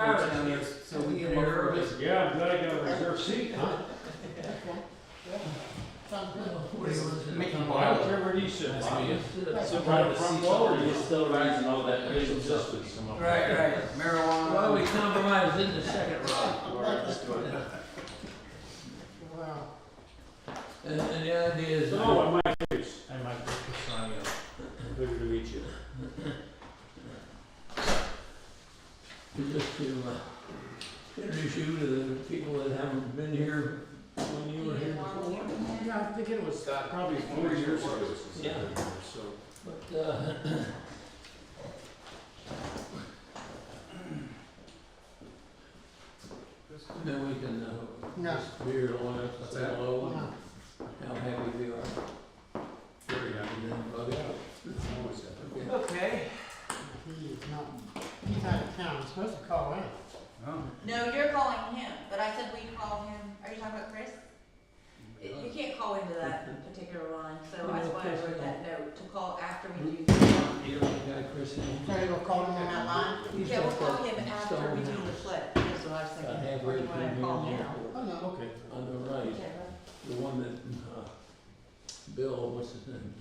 Travis down there, here, so we can here hear early. us. Yeah, I'm glad I got a reserved seat, huh? Sounds good. What do you want to do? Mickey I Bob. don't care where you sit, Nice Bob. meeting you. Sit right in the front row, or you still raising all that legal justice. Right, marijuana. Well, we compromised in the second row. All right, let's do it. Wow. And the idea is. Oh, I might fix. I might fix on you. Pleasure to meet you. Just to introduce you to the people that haven't been here when you were here before. Yeah, I think it was probably 4 years ago. Yeah. So. But, then we can, No. just be here long enough to What's say that? hello No. and how happy we are. Very happy. And then bug out. Always happy. Okay. He's not, he's out of town, he's supposed to call in. Oh. No, you're calling him, but I said we call him, are you talking about Chris? You can't call into that particular line, so that's why I wrote that note, to call after we do. You know the guy Chris in? So you'll call him on that line? He's Yeah, we'll got call that him after stone we do the house flip, that's what I was about thinking, or halfway do you wanna between call here and now? the Oh, no. Okay. on the right, Okay, the one that, Bill, what's his name,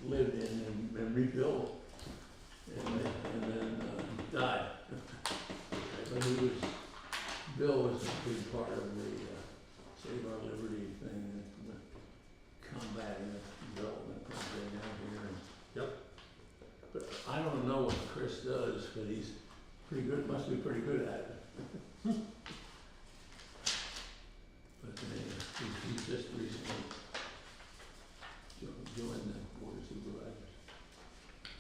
lived in and rebuilt, and then, died. But he was, Bill was a big part of the, Save Our Liberty thing, the combating the development project out here. Yep. But I don't know what Chris does, but he's pretty good, must be pretty good at it. But he's just recently joined the Board of Supervisors.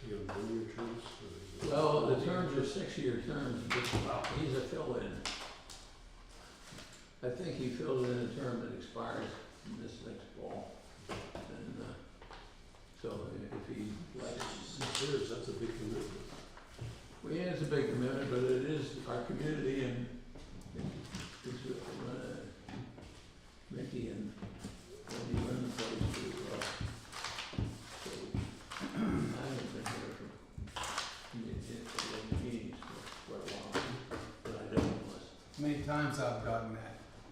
You have 1 year terms? Or is it- Well, the terms are 6-year terms, but he's a fill-in. I think he filled in a term that expires this next fall. And, so if he likes, 6 years, that's a big commitment. well, yeah, it's a big commitment, but it is our community and it's, Mickey and Wendy run the place too. So, I haven't been here for meetings for quite a while, but I don't unless. Many times I've gotten that.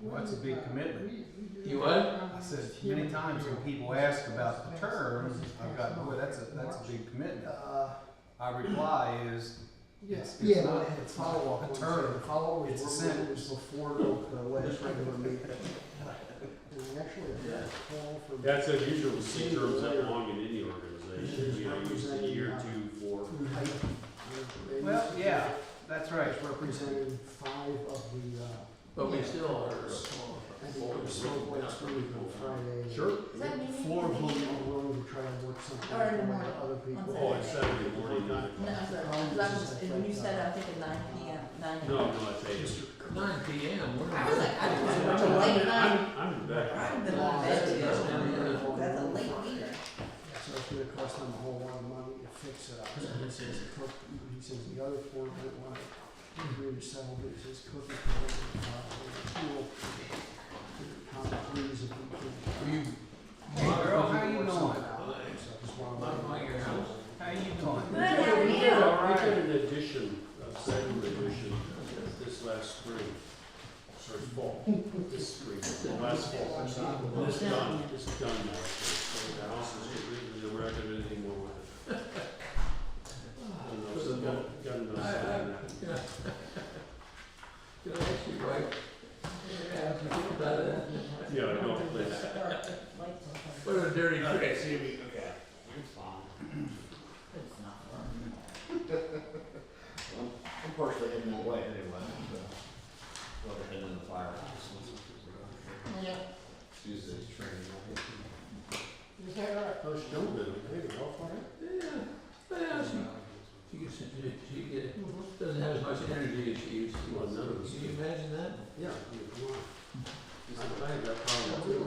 What's a big commitment? You what? I said, many times when people ask about the terms, I've got, boy, that's a big commitment. Our reply is, it's not, it's not a term, it's a sentence. Before the last regular meeting. And actually, I got a call from. That's unusual to see terms that long in any organization. You know, usually a year, 2, 4. Well, yeah, that's right. It's representing 5 of the, But we still are. I think it was so last week on Friday. Sure. Is that meeting? 4 of them are willing to try and work something Or in the out morning, with other people. Oh, it's Saturday morning, 9 No, o'clock. sorry, 'cause I was, when you said, I think at 9 p.m., 9 No, no, it's 8. 9 p.m. I was like, I don't know, it's a late night. I'm in bed. I've been on bed too. That's a late meeting. So it's gonna cost them a whole lot of money to fix it up. So he says, the other 4 don't want to agree to settle, but he says, Cook is going to file please if we can. Girl, how you doing? So I just wanna let you know. How you doing? Good, how are you? We did an edition, a second edition, this last spring. Sorry, fall. This spring, last fall. It's done, it's done now. So the house is completely erected anymore with it. I don't know, so got enough sand. Yeah. Can I ask you, right? Yeah, I feel about it. Yeah, I know, please. What a dirty trick. Okay, see me, okay. It's fine. It's not fun. I'm partially heading that way anyway, so. Well, we're heading in the firehouse. Yeah. Tuesday's training. Is that right? First don't do it, hey, go for it. Yeah, well, she doesn't have as much energy as she used to. Well, none of us Can you imagine that? Yeah, come on. I had that problem too.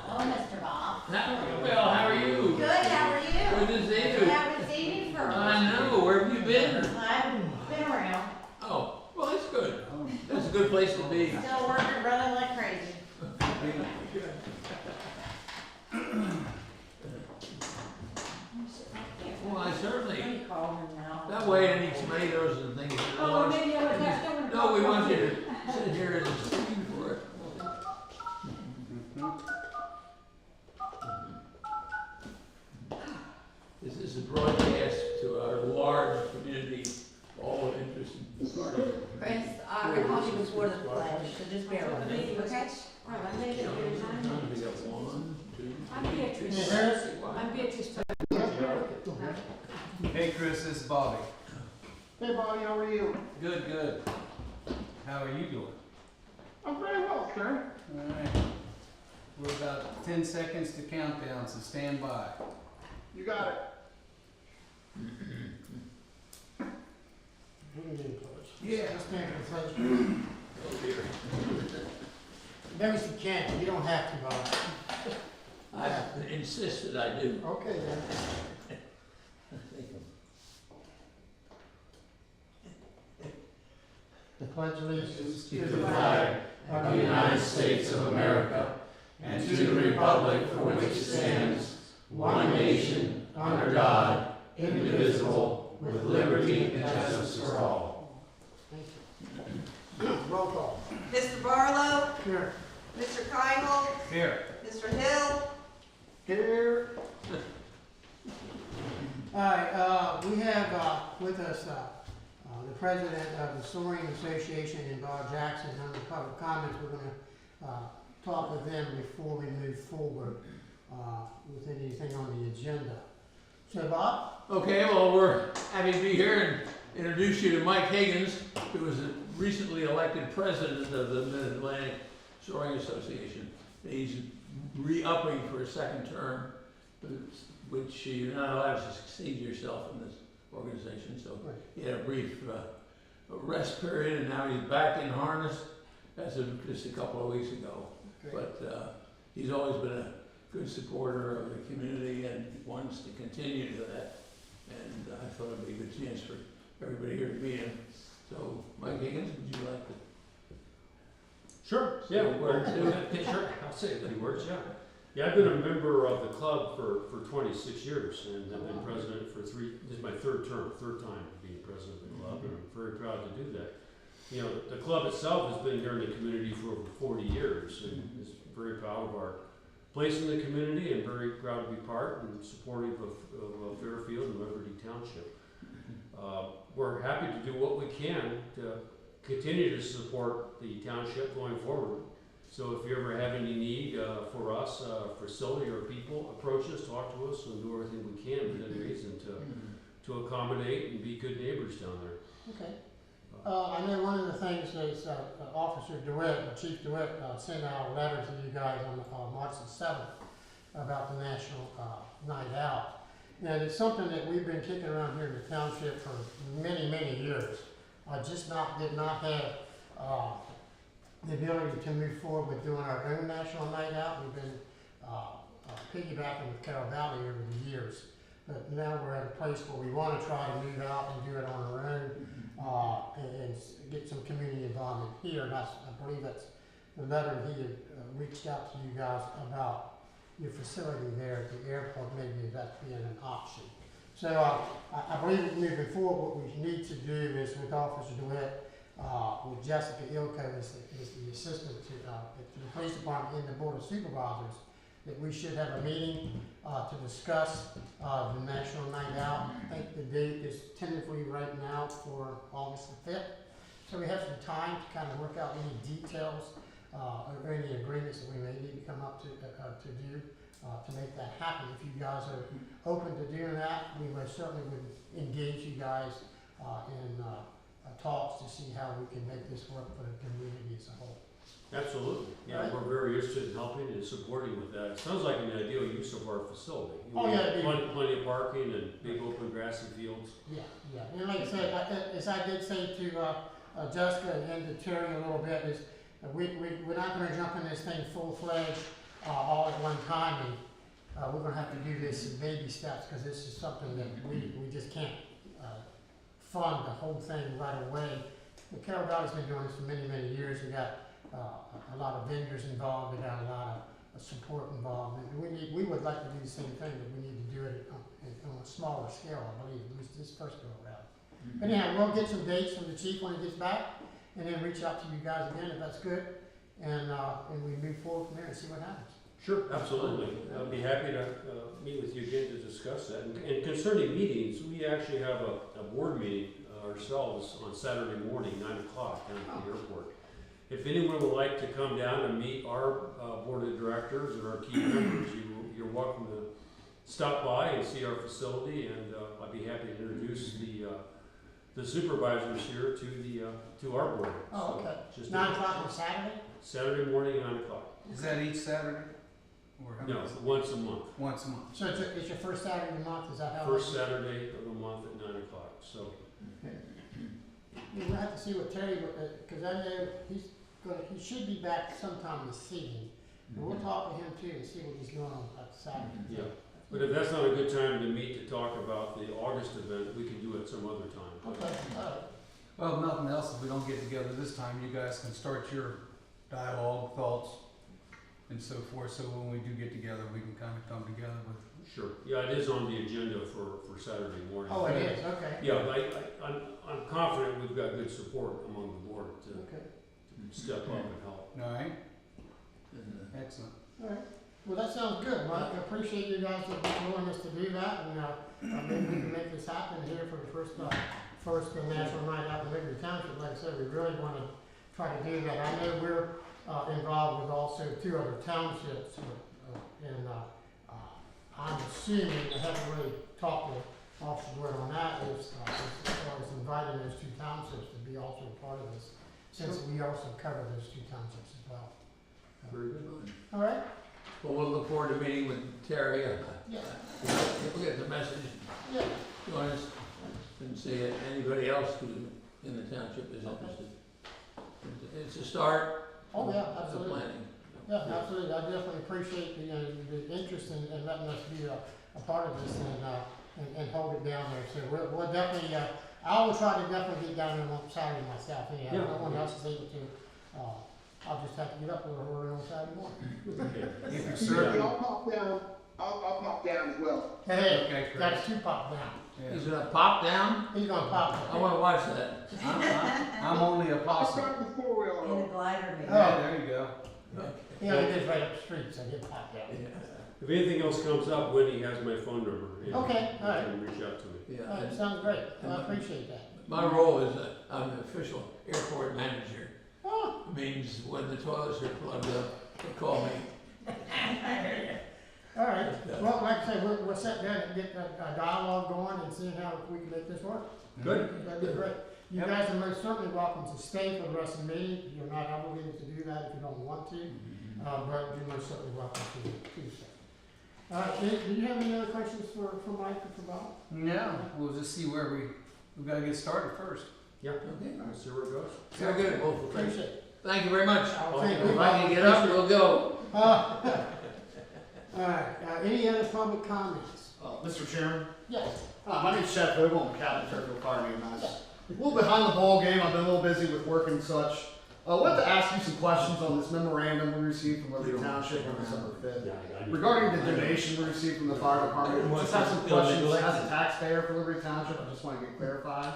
Oh, Mr. Bob. Well, how are you? Good, how are you? Good to see you. Haven't seen you for a while. I know, where have you been? I've been around, Oh, well, that's good. That's a good place to be. still working, running like crazy. Well, I certainly, Let me call him now. away and eat tomatoes and things at Oh, lunch. maybe I would have someone. No, we want you to sit here and speak for it. Mhm. This is a broadcast to our large community, all interested parties. Chris, I called you before the pledge, so just bear with me, okay? We got one, two, I'm Beatrice. I'm Beatrice. Hey Chris, this is Bobby. Hey Bobby, how are you? Good, good. How are you doing? I'm very well, sir. Alright. We're about 10 seconds to countdown, so stand by. You got it. Yeah. Stand for the pledge. oh dear. Maybe you can, you don't have to, Bob. I insist that I do. Okay, then. Pledge allegiance To the flag of the United States of America and to the republic for which it stands, one nation, under God, indivisible, with liberty and justice for all. Thank you. Roll call. Mr. Barlow, Here. Mr. Keigel, Here. Mr. Hill, Here. All right, we have with us the president of the Soaring Association in Bar Jackson. Under public comments, we're going to talk with them before we move forward with anything on the agenda. So, Bob? Okay, well, we're happy to be here and introduce you to Mike Higgins, who was the recently elected president of the Mid-Atlantic Soaring Association. He's re-upping for a second term, which you're not allowed to succeed yourself in this organization. So he had a brief rest period, and now he's back in harness as of just a couple of weeks ago. But he's always been a good supporter of the community and wants to continue to that. And I thought it'd be a good chance for everybody here to meet him. So, Mike Higgins, would you like to? Sure, Say yeah. a word well, too. Sure, I'll say a few words, yeah. Yeah, I've been a member of the club for 26 years, and I've been president for this is my third time being president of the club, and I'm very proud to do that. You know, the club itself has been here in the community for over 40 years, and is very proud of our place in the community, and very proud to be part and supportive of Fairfield and Liberty Township. We're happy to do what we can to continue to support the township going forward. So if you ever have any need for us, facility or people, approach us, talk to us, and do everything we can within reason to accommodate and be good neighbors down there. Okay. I know one of the things is Officer DeWitt, Chief DeWitt, sent out a letter to you guys on March the 7th about the National Night Out. And it's something that we've been kicking around here in the township for many, many years. I just did not have the ability to move forward with doing our own National Night Out. We've been piggybacking with Carroll Valley over the years. But now we're at a place where we want to try to move out and do it on our own and get some community involvement here. And I believe that's the letter he had reached out to you guys about your facility there at the airport, maybe that being an option. So I believe moving forward, what we need to do is with Officer DeWitt, with Jessica Ilko as the assistant to the police department and the Board of Supervisors, that we should have a meeting to discuss the National Night Out. I think the date is tentatively right now for August the 5th. So we have some time to kind of work out any details or any agreements that we may need to come up to do to make that happen. If you guys are open to doing that, we most certainly would engage you guys in talks to see how we can make this work for the community as a whole. Absolutely. Yeah, Right. we're very interested in helping and supporting with that. It sounds like an ideal use of our facility. Oh, yeah, it'd be- Plenty of parking and big open grassy fields. Yeah, yeah. And like I said, as I did say to Jessica and to Terry a little bit, is we're not going to jump in this thing full-fledged all at one time, and we're going to have to do this in baby steps because this is something that we just can't fund the whole thing right away. The Carroll Valley's been doing this for many, many years. We got a lot of vendors involved. We got a lot of support involved. And we would like to do the same thing, but we need to do it on a smaller scale, I believe, at least this first go around. But anyhow, we'll get some dates from the chief when he gets back, and then reach out to you guys again if that's good, and we move forward from there and see what happens. Sure, absolutely. I'll be happy to meet with you again to discuss that. And concerning meetings, we actually have a board meeting ourselves on Saturday morning, 9 o'clock down at the airport. If anyone would like to come down and meet our board of directors or our key members, you're welcome to stop by and see our facility, and I'd be happy to introduce the supervisors here to our board. Oh, So okay. just 9 o'clock on Saturday? Saturday morning, 9 o'clock. Is that each Saturday? Or how No, many is it? once a month. Once a month. So it's your first Saturday of the month, is that how? First Saturday of the month at 9 o'clock. So We'll have to see what Terry, because I know he should be back sometime this evening. And we'll talk to him too and see what he's doing on Saturday. yeah. But if that's not a good time to meet to talk about the August event, we can do it some other time. Okay, all right. Well, if nothing else, if we don't get together this time, you guys can start your dialogue, thoughts, and so forth, so when we do get together, we can kind of come together with. Sure. Yeah, it is on the agenda for Saturday morning. Oh, it is, okay. Yeah, I'm confident we've got good support among the board to Okay, step up and help. All right, excellent. all right. Well, that sounds good, Mike. I appreciate you guys' willingness to do that, and maybe we can make this happen here for the first National Night Out in Liberty Township. Like I said, we really want to try to do that. I know we're involved with also 2 other townships, and I'm assuming, I haven't really talked to Officer Wood on that, as far as inviting those 2 townships to be also a part of this, since we also cover those 2 townships as well. Very good. All right? Well, we'll look forward to meeting with Terry. Yeah. We'll get the message Yeah. to us and see if anybody else who in the township is interested. It's a start. Oh, yeah, of the absolutely. planning. Yeah, absolutely. I definitely appreciate the interest in letting us be a part of this and hold it down there. So we'll definitely, I will try to definitely get down there on Saturday myself. Anyhow, Yeah. no one else is able to. I'll just have to get up a little early on Saturday morning. If you're Certainly, certain. I'll pop down. I'll pop down as well. Hey, Okay, Chris. that's 2 pop down. Yeah. He's gonna pop down? He's gonna pop I down. wanna watch that. I'm only a I'll possum. start the 4-wheel In the roll. glider maybe. Yeah, there you go. He only lives right up the street, so he'll pop down. If anything else comes up, Wendy has my phone number. And Okay, all right. you can reach out to me. Yeah, All right, and sounds great. I appreciate that. my role is I'm the official airport manager. Oh, Means when the toilets are plugged up, they call me. all right. Well, like I said, we'll sit down and get a dialogue going and see how we can make this work. Good. That'd be great. You Yep. guys are most certainly welcome to stay for the rest of the meeting. You're not obligated to do that if you don't want to, but you're most certainly welcome to do so. All right, do you have any other questions for Mike or for Bob? Yeah, we'll just see where we've gotta get started first. Yeah. Okay. Let's see where it goes. Very good. Well, Appreciate it. thank you very much. Thank you. If I can get up, we'll go. All right, any other public comments? Mr. Chairman, Yes. my name's Chad Vogel, I'm the captain of Fairfield Fire Maintenance. A little behind the ball game, I've been a little busy with work and such. I wanted to ask you some questions on this memorandum we received from Liberty Township on December 5th. Regarding the donation we received from the fire department, I just have some questions as a taxpayer for Liberty Township, I just want to get clarified.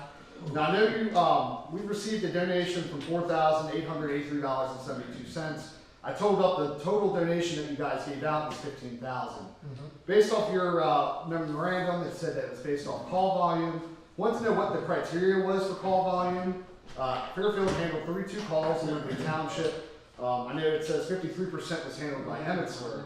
Now, I know we received a donation from $4,883.72. I totaled up the total donation that you guys gave out was $15,000. Based off your memorandum, it said that it was based off call volume. Want to know what the criteria was for call volume. Fairfield handled 32 calls in Liberty Township. I know it says 53% was handled by Emmitsburg.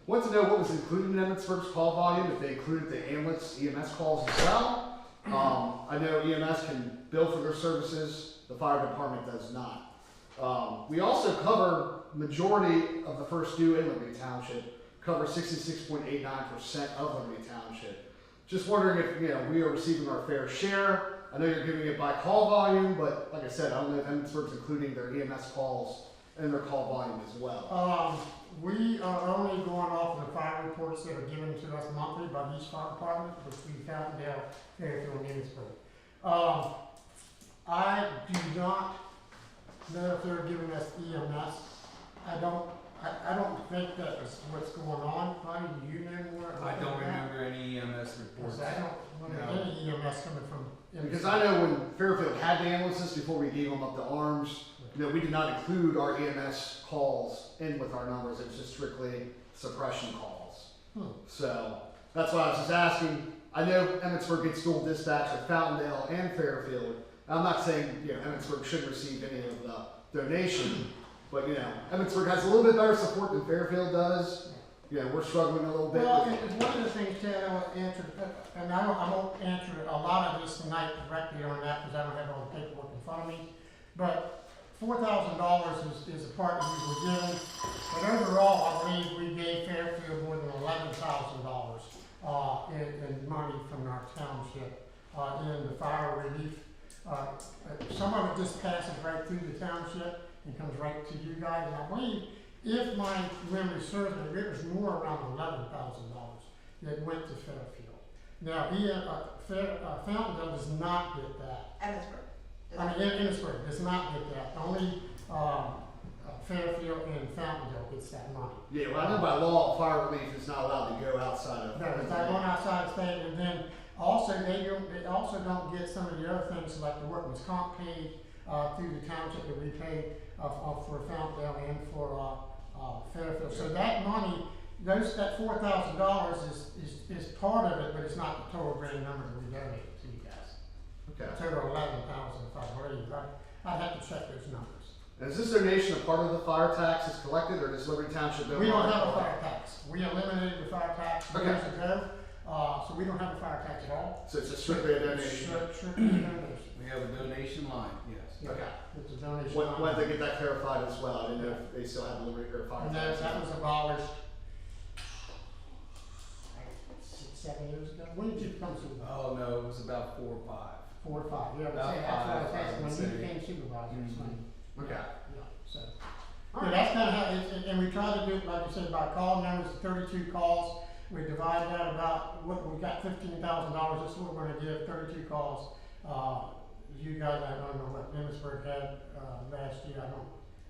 Want to know what was included in Emmitsburg's call volume, if they included the ambulance, EMS calls as well. I know EMS can bill for their services, the fire department does not. We also cover majority of the first due in Liberty Township, cover 66.89% of Liberty Township. Just wondering if we are receiving our fair share. I know you're giving it by call volume, but like I said, I don't know if Emmitsburg's including their EMS calls and their call volume as well. We are only going off of the fire reports that are given to us monthly by each fire department, which we found down Fairfield and Emmitsburg. I do not know if they're giving us EMS. I don't think that is what's going on. Honey, do you know more I about don't that? remember any EMS reports. Because I don't remember No. any EMS coming from Because I know when Fairfield had the ambulances before we gave them up to arms, we did not include our EMS calls in with our numbers. It was just strictly suppression calls. So that's why I was just asking. I know Emmitsburg gets dual dispatch with Fountaindale and Fairfield. I'm not saying Emmitsburg should receive any of the donation, but Emmitsburg has a little bit better support than Fairfield does. We're struggling a little bit. Well, with- and one of the things, Ted, I want to answer, and I won't answer a lot of this tonight directly on that because I don't have all the paperwork in front of me. But $4,000 is the part that we were given. But overall, I believe we gave Fairfield more than $11,000 in money from our township in the fire relief. Some of it just passes right through the township and comes right to you guys. And I believe, if my memory serves me, it was more around $11,000 that went to Fairfield. Now, Fountaindale does not get that. Emmitsburg. Emmitsburg does not get that. Only Fairfield and Fountaindale gets that money. Yeah, well, I know by law, fire relief is not allowed to go outside of. No, it's not going outside the state, and then also they also don't get some of the other things like the workman's comp paid through the township that we pay for Fountaindale and for Fairfield. So that money, that $4,000 is part of it, but it's not the total grand number that we donated to you guys. Okay. Total 11,000 if I believe. I'd have to check those numbers. And is this donation a part of the fire tax that's collected, or does Liberty Township? We don't have a fire tax. We eliminated the fire tax Okay. years ago, so we don't have a fire tax at all. So it's just strictly a donation. Strictly a donation. We have a donation line, yes. Okay. It's a donation. When they get that clarified as well, I didn't know if they still have the Liberty or fire And tax. that was abolished 6, 7 years ago. When did you become supervisor? Oh, no, it was about 4 or 5. 4 or 5. Yeah, but About say, that's what I was 5, I asking would when you say. became supervisor. Okay. Yeah, so. Yeah, that's kind of how, and we try to do it, like you said, by call numbers, 32 calls. We divide that about, we got $15,000, that's what we're gonna give, 32 calls. You guys, I don't know what Emmitsburg had, last year,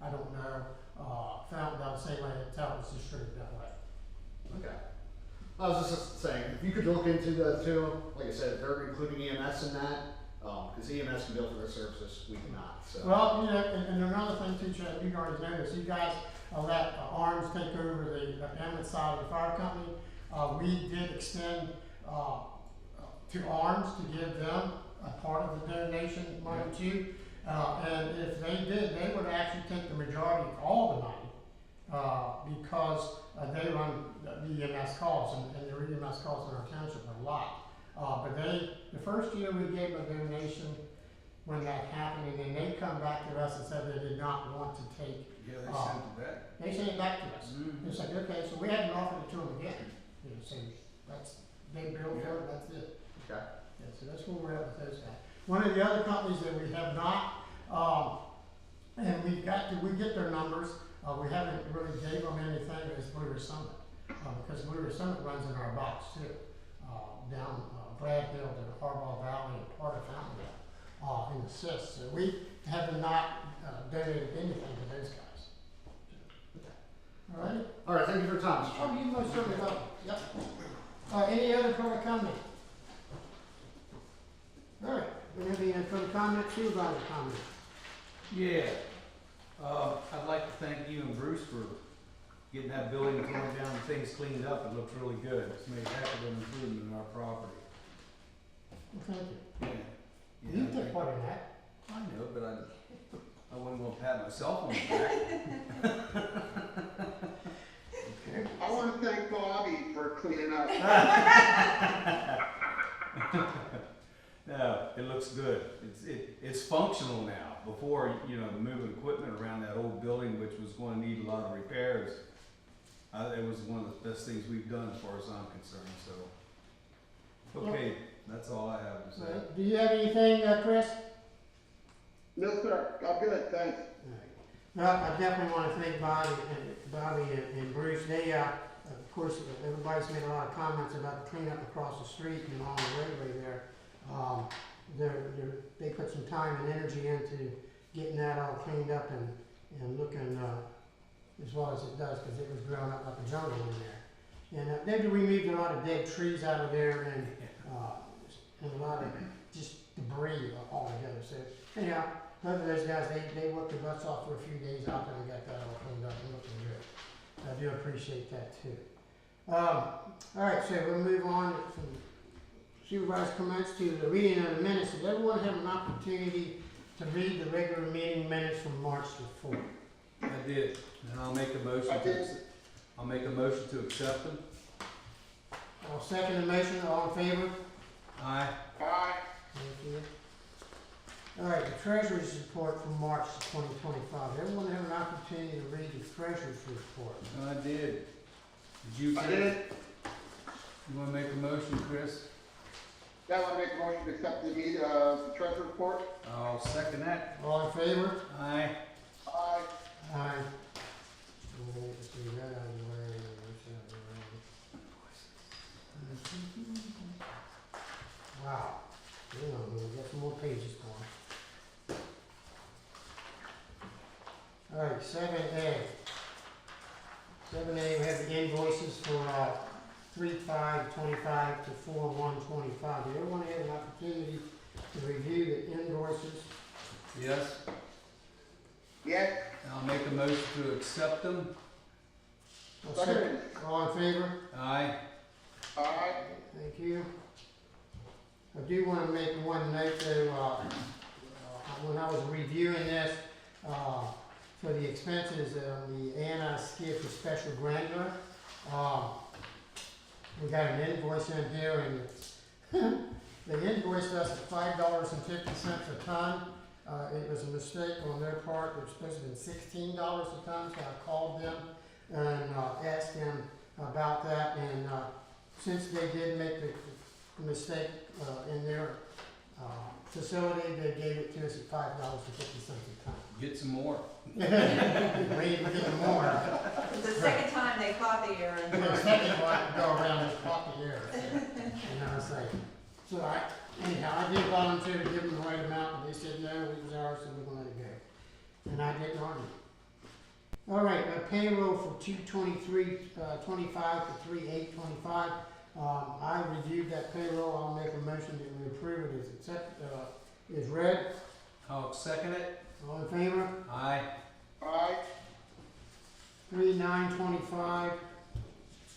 I don't know. Fountaindale, same way, it's how it's distributed that way. Okay. I was just saying, if you could look into the two, like I said, they're including EMS in that, because EMS can bill for their services, we cannot, so. Well, and another thing too, Chad, you already noticed, you guys let Arms take over the Emmett side of the fire company. We did extend to Arms to give them a part of the donation money too. And if they did, they would actually take the majority of all the money because they run the EMS calls, and their EMS calls in our township are a lot. But the first year we gave a donation when that happened, and then they come back to us and said they did not want to take. Yeah, they sent it back. They sent it back to us. Mhm. It's like, okay, so we hadn't offered it to them again. So they billed for it, that's it. Okay. Yeah, so that's where we're at with those guys. One of the other companies that we have not, and we get their numbers, we haven't really gave them anything, is Blue Ridge Summit. Because Blue Ridge Summit runs in our box too, down Brad Hill to the Harbaugh Valley and part of Fountaindale, in the CIS. So we have not donated anything to those guys. All right? All right, thank you for your time, Mr. Oh, Chairman. you most certainly welcome. Yep. Any other public comment? All right, do we have any public comment, supervisor comment? Yeah, I'd like to thank you and Bruce for getting that building torn down and things cleaned up. It looks really good. It's made a heck of an improvement in our property. Well, thank you. Yeah. You I took think- part in that. I know, but I wasn't gonna pat myself on the back. Okay. I want to thank Bobby for cleaning up. No, it looks good. It's functional now. Before, moving equipment around that old building, which was gonna need a lot of repairs, it was one of the best things we've done as far as I'm concerned, so. Okay, that's all I have to say. Do you have anything, Chris? No, sir. I'm good, thanks. Well, I definitely want to thank Bobby and Bruce. They, of course, everybody's made a lot of comments about the cleanup across the street and along the roadway there. They put some time and energy into getting that all cleaned up and looking as well as it does, because it was growing up like a jungle in there. And they've removed a lot of dead trees out of there and a lot of just debris altogether. So anyhow, both of those guys, they worked their butts off for a few days out there and got that all cleaned up and looking good. I do appreciate that too. All right, so we'll move on from supervisor comments to the reading of the minutes. Did everyone have an opportunity to read the regular meeting minutes from March the 4th? I did, and I'll make a motion to accept them. I'll second the motion. All in favor? Aye. Aye. Thank you. All right, the treasurer's report from March 2025. Everyone have an opportunity to read the treasurer's report. I did. Did you, I Chris? did. You wanna make a motion, Chris? Yeah, I want to make a motion to accept the treasurer report. I'll second that. All in favor? Aye. Aye. Aye. Let's see that out of the way. Wow. Hang on, we got some more pages going. All right, 7A. 7A, we have the invoices for 3/5/25 to 4/1/25. Did everyone have an opportunity to review the invoices? Yes. Yes. I'll make a motion to accept them. Second. All in favor? Aye. Aye. Thank you. I do want to make one note though, when I was reviewing this, for the expenses on the ANI skid for special granular, we got an invoice in here and they invoiced us at $5.50 a ton. It was a mistake on their part. It was supposed to have been $16 a ton, so I called them and asked them about that. And since they did make the mistake in their facility, they gave it to us at $5.50 a ton. Get some more. We ain't getting more. It's the second time they caught the error. The second one to go around and pop the air. You know, it's like, so anyhow, I did volunteer to give them the right amount, and they said, no, it was ours, so we're gonna let it go. And I didn't argue. All right, payroll for 2/23/25 to 3/8/25. I reviewed that payroll. I'll make a motion that we approve it as read. I'll second it. All in favor? Aye. Aye. 3/9/25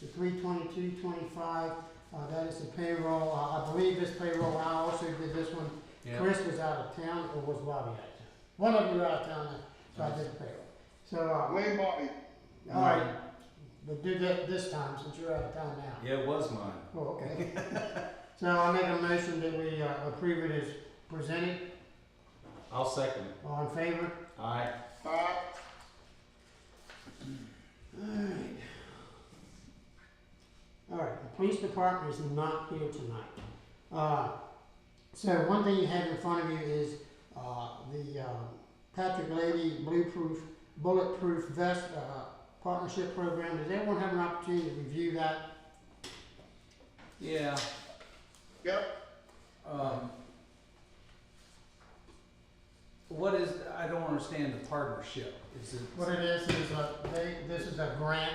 to 3/22/25. That is the payroll. I believe this payroll, I also did this one. Yeah. Chris was out of town, or was Bobby out of town? One of you were out of town, so I did the payroll. So, Wayne Bobby. all right, we'll do that this time since you're out of town now. Yeah, it was mine. Oh, okay. So I'll make a motion that we approve it as presented. I'll second it. All in favor? Aye. Aye. Alright. Alright, the police department is not here tonight. So one thing you have in front of you is the Patrick Lady Bulletproof Vest Partnership Program. Does everyone have an opportunity to review that? Yeah. Yep. What is, I don't understand the partnership. Is it? What it is this is a grant.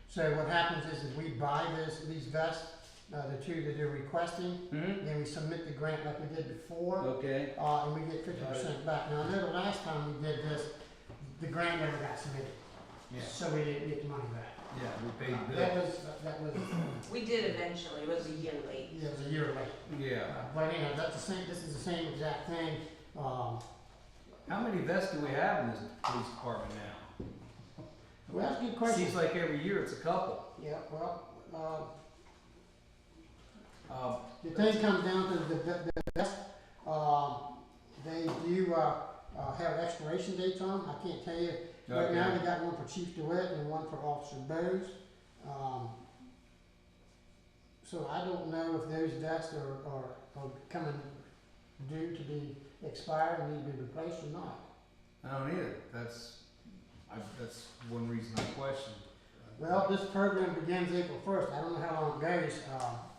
So what happens is we buy these vests, the two that they're requesting, Mm-hmm. then we submit the grant like we did before. Okay. And we get 50% back. Now, I know the last time we did this, the grant never got submitted, Yeah. so we didn't get the money back. Yeah, we paid the That bill. was, We did eventually, it was a year late. yeah, it was a year late. Yeah. But you know, that's the same, this is the same exact thing. How many vests do we have in this police department now? Well, that's a good question. Seems like every year it's a couple. Yeah, well, the thing comes down to the vest, they do, have expiration dates on them. I can't tell you. Right now, they got one for Chief DeWitt and one for Officer Bose. So I don't know if those vests are coming due to be expired and need to be replaced or not. I don't either. That's one reason I question. Well, this program begins April 1st. I don't know how long it goes.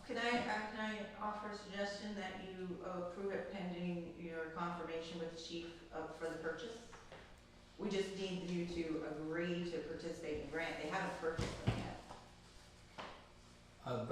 Can I offer a suggestion that you approve it pending your confirmation with the chief for the purchase? We just need you to agree to participate in the grant. They haven't purchased them yet. I'll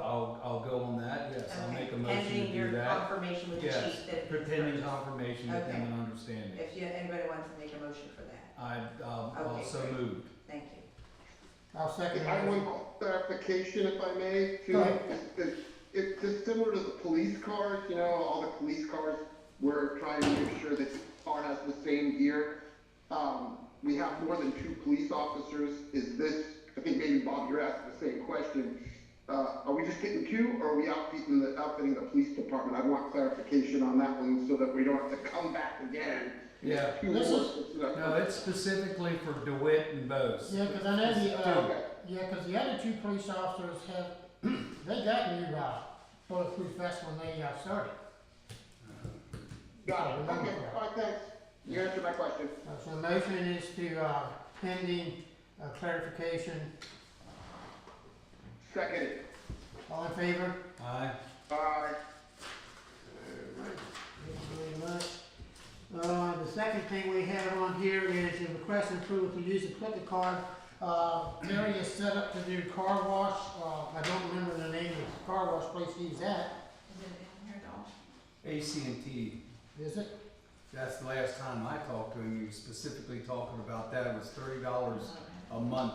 go on that. Yes, I'll Okay. make a motion to Pending do do your that. confirmation with the Yes, chief that. pretending confirmation with them Okay. and understanding. If anybody wants to make a motion for that, I Okay, also great. moved. thank you. I'll second I that. want clarification if I may, Go too. ahead. It's just similar to the police cars, you know, all the police cars, we're trying to make sure that the car has the same gear. We have more than 2 police officers. Is this, I think maybe Bob, you're asking the same question. Are we just getting 2 or are we outfitting the police department? I want clarification on that one so that we don't have to come back again. Yeah. 2 This more. is- No, it's specifically for DeWitt and Bose. Yeah, because I know Okay. the other 2 police officers have, they got new, bulletproof vests when they, started. Got it. Okay, all right, thanks. You answered my question. So the motion is to, pending, clarification. Second. All in favor? Aye. Bye. Thank you very much. The second thing we have on here is a request approval to use the clicker card. Mary is set up to do car wash. I don't remember the name of the car wash place he's at. Is it in here at all? AT&T. Is it? That's the last time I talked to him. He was specifically talking about that. It was $30 a month.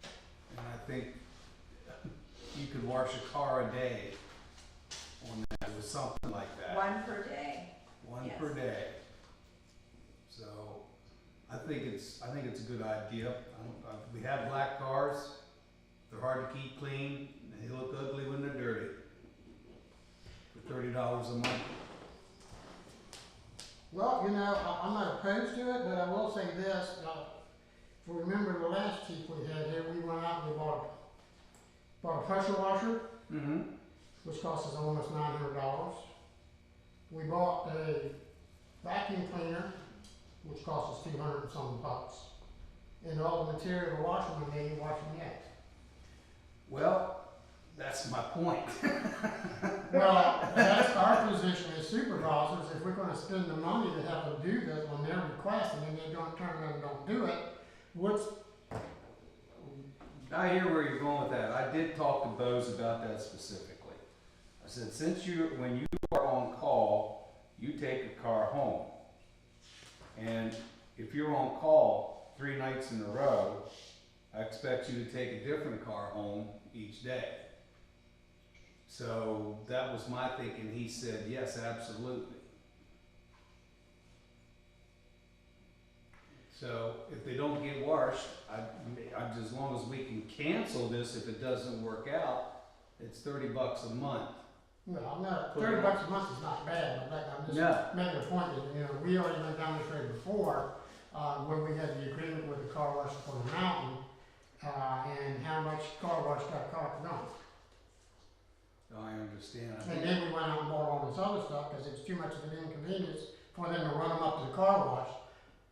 And I think you could wash a car a day on that. It was something like that. 1 per day. One Yes. per day. So I think it's a good idea. We have black cars. They're hard to keep clean. And they look ugly when they're dirty. For $30 a month. Well, I'm not opposed to it, but I will say this, if you remember the last chief we had here, we went out and we bought a pressure washer, Mm-hmm. which cost us almost $900. We bought a vacuum cleaner, which cost us $200 and some bucks. And all the material to wash them, we made you wash them yet. Well, that's my point. Well, that's our position as supervisors. If we're gonna spend the money to have them do this on their request and then they don't turn around and don't do it, what's, I hear where you're going with that. I did talk to Bose about that specifically. I said, when you are on call, you take a car home. And if you're on call 3 nights in a row, I expect you to take a different car home each day. So that was my thinking. He said, yes, absolutely. So if they don't get washed, as long as we can cancel this if it doesn't work out, it's $30 a month. well, I'm not, $30 a month is not bad, but I'm No. just making a point that, we already went down this road before, when we had the agreement with the car wash for the mountain, and how much car wash got cost on. I understand. And then we went out and bought all this other stuff, because it's too much of an inconvenience for them to run them up to the car wash,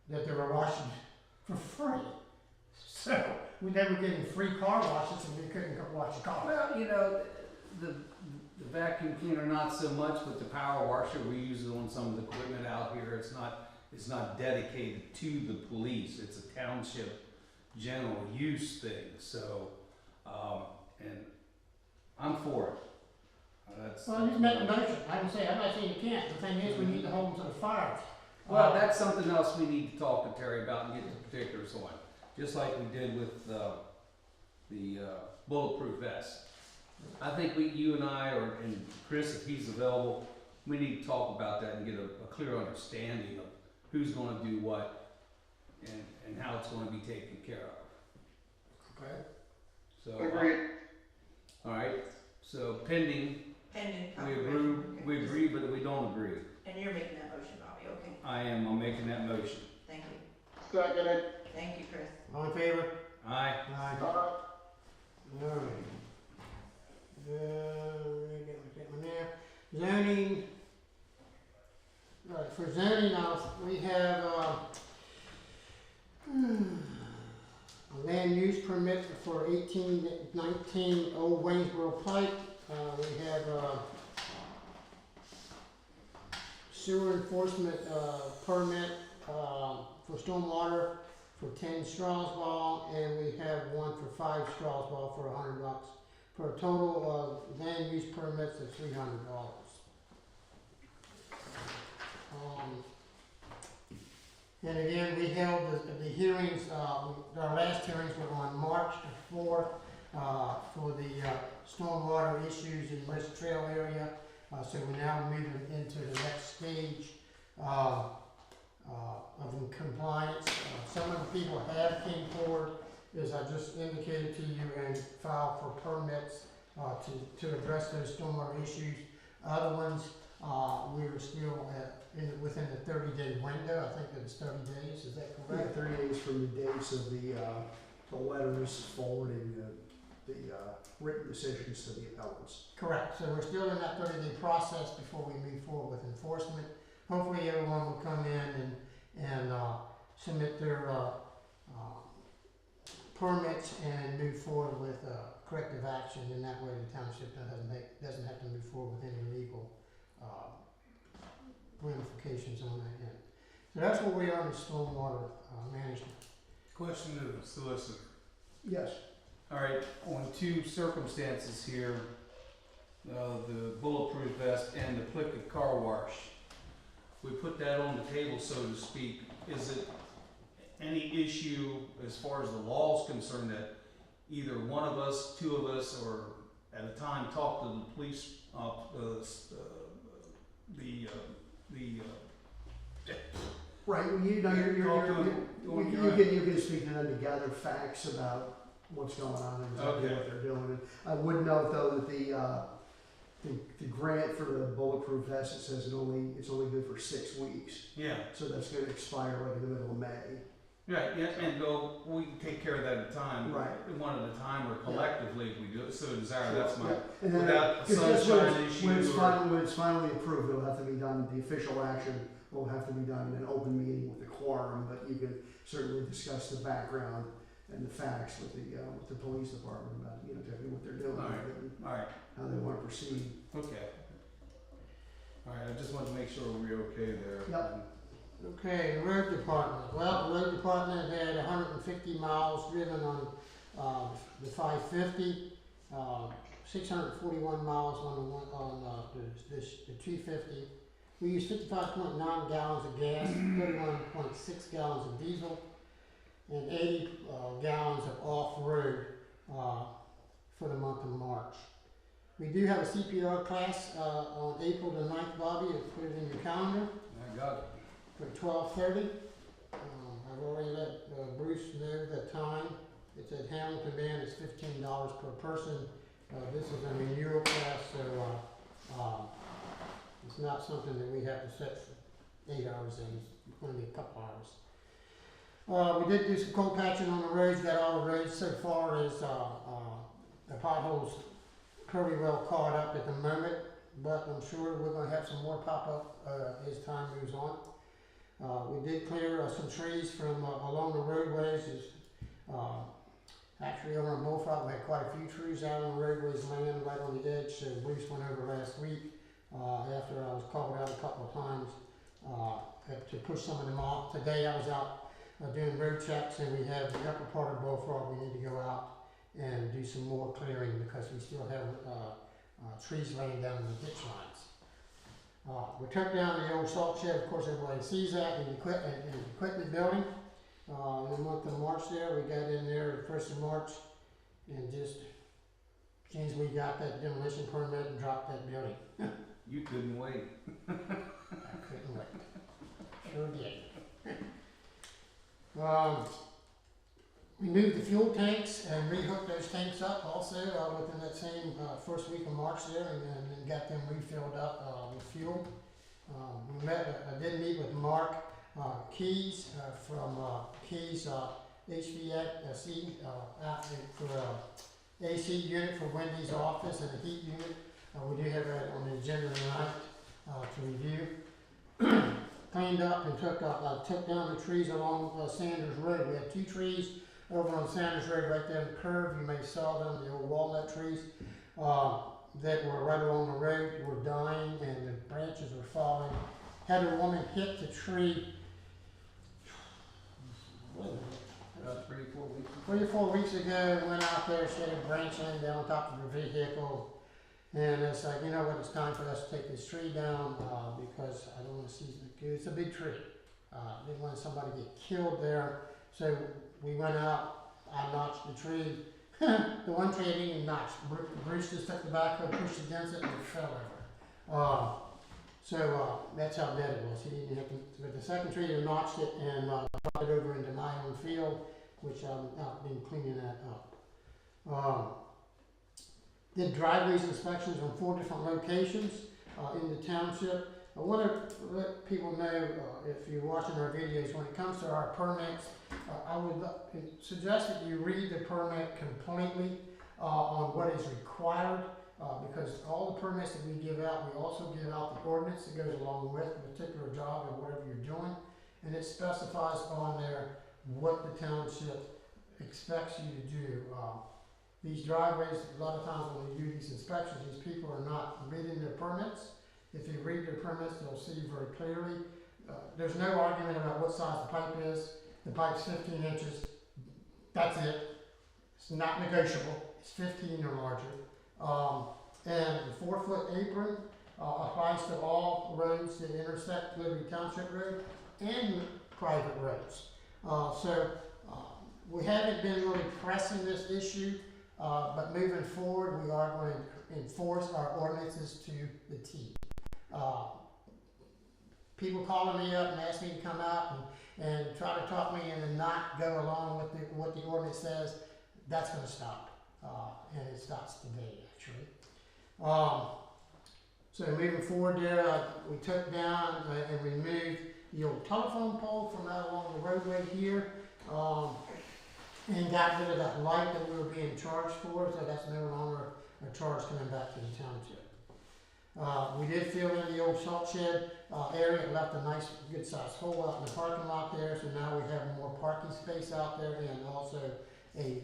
that they were washing for free. So, we were getting free car washes and we couldn't go wash a car. Well, the vacuum cleaner not so much, but the power washer, we use it on some of the equipment out here. It's not dedicated to the police. It's a township general use thing. So, and I'm for it. Well, you make a motion, I'm not saying you can't, the thing is, we need to hold them to the fire. Well, that's something else we need to talk to Terry about and get the particulars on, just like we did with the bulletproof vest. I think you and I, and Chris, if he's available, we need to talk about that and get a clear understanding of who's gonna do what and how it's gonna be taken care of. Okay. So, Agreed. all right, so pending, Pending we confirmation. agree, but we don't agree. And you're making that motion, Bobby, okay, I'm making that motion. thank you. Seconded. Thank you, Chris. All in favor? Aye. Aye. Alright. Get one there. Zoning. Right, for zoning, we have, a land use permit for 1819 Old Waynesboro Pike. We have, sewer enforcement, permit, for stormwater for 10 Strasbourg, and we have one for 5 Strasbourg for $100, for a total of land use permits of $300. And again, we held the hearings, our last hearings were on March the 4th, for the stormwater issues in West Trail area. So we're now moving into the next stage of compliance. Some of the people have came forward, as I just indicated to you, and filed for permits to address those stormwater issues. Other ones, we were still within the 30-day window. I think it was 30 days. Is that correct? 30 days from the dates of the letters forwarding the written decisions to the appellants. Correct. So we're still in that 30-day process before we move forward with enforcement. Hopefully everyone will come in and submit their permits and move forward with corrective action. In that way, the township doesn't have to move forward with any legal ramifications on that end. So that's what we are in stormwater management. Question to the solicitor. Yes. All right, on two circumstances here, the bulletproof vest and the Plickett car wash. We put that on the table, so to speak. Is it any issue as far as the law is concerned that either one of us, two of us, or at a time talk to the police, Right, well, you know, you can speak to them to gather facts about what's going on and exactly Okay. what they're doing. And I would note though that the grant for the bulletproof vest, it says it's only good for 6 weeks. Yeah, So that's gonna expire like in the middle of May. right, yeah, and we can take care of that at a time. Right. One at a time or collectively if we do it, so desire, that's my, Yeah. And then, without a 'cause just sunshine when issue or. it's finally approved, it'll have to be done, the official action will have to be done in an open meeting with the quorum, but you can certainly discuss the background and the facts with the police department about, you know, exactly what they're doing All right. and Alright, how they wanna proceed. okay. Alright, I just wanted to make sure we're okay there. Yep. Okay, the road department. Well, the road department had 150 miles driven on the 550, 641 miles on the 250. We used 55.9 gallons of gas, 31.6 gallons of diesel, and 80 gallons of off-road for the month of March. We do have a CPR class on April the 9th, Bobby. Put it in your calendar I got it. for 12:30. I've already let Bruce know the time. It's at Hamilton Band. It's $15 per person. This is a renewal class, so it's not something that we have to set for 8 hours in. It's going to be a couple hours. We did do some cold patching on the roads. Got all the roads so far as the potholes pretty well caught up at the moment, but I'm sure we're going to have some more pop up as time moves on. We did clear some trees from along the roadways. Actually, over in Bullfrog, we had quite a few trees out on the roadways laying right on the edge. So Bruce went over last week after I was called out a couple of times to push some of them off. Today I was out doing road checks, and we have the upper part of Bullfrog. We need to go out and do some more clearing because we still have trees laying down in the ditch lines. We took down the old salt shed. Of course, everybody sees that in the equipment building. In the month of March there, we got in there the 1st of March and just, as soon as we got that demolition permit and dropped that building. You couldn't wait. I couldn't wait. Sure did. We moved the fuel tanks and rehooked those tanks up also within that same first week of March there, and then got them refilled up with fuel. I did meet with Mark Keys from Keys HVAC for AC unit for Wendy's office and a heat unit. We do have that on the agenda tonight to review. Cleaned up and took down the trees along Sanders Road. We had 2 trees over on Sanders Road right there in the curve. You may saw them, the old walnut trees that were right along the road were dying and the branches were falling. Had a woman hit the tree 3 or 4 weeks. 3 or 4 weeks ago. Went out there, she had a branch laying down on top of her vehicle. And it's like, you know what, it's time for us to take this tree down, because I don't wanna see, it's a big tree. Didn't want somebody to get killed there, so we went out, I notched the tree. The one tree I didn't even notch, Bruce just took the backhoe, pushed against it, and it fell over. So that's how dead it was. He didn't have to, but the second tree, I notched it and brought it over into my own field, which I'm out been cleaning that up. Did driveways inspections on 4 different locations in the township. I want to let people know, if you're watching our videos, when it comes to our permits, I would suggest that you read the permit completely on what is required, because all the permits that we give out, we also give out the ordinance that goes along with the particular job or whatever you're doing, and it specifies on there what the township expects you to do. These driveways, a lot of times when we do these inspections, these people are not reading their permits. If you read their permits, they'll see very clearly. There's no argument about what size the pipe is. The pipe's 15 inches. That's it. It's not negotiable. It's 15 or larger. And the 4-foot apron applies to all roads that intersect Liberty Township Road and private roads. We haven't been really pressing this issue, but moving forward, we are going to enforce our ordinances to the T. People calling me up and asking me to come out and try to talk me in and not go along with what the ordinance says, that's going to stop. And it stops today, actually. So moving forward there, we took down and removed the old telephone pole from out along the roadway here, and got rid of that light that we were being charged for, so that's no longer a charge coming back to the township. We did fill in the old salt shed area. It left a nice, good sized hole out in the parking lot there, so now we have more parking space out there and also a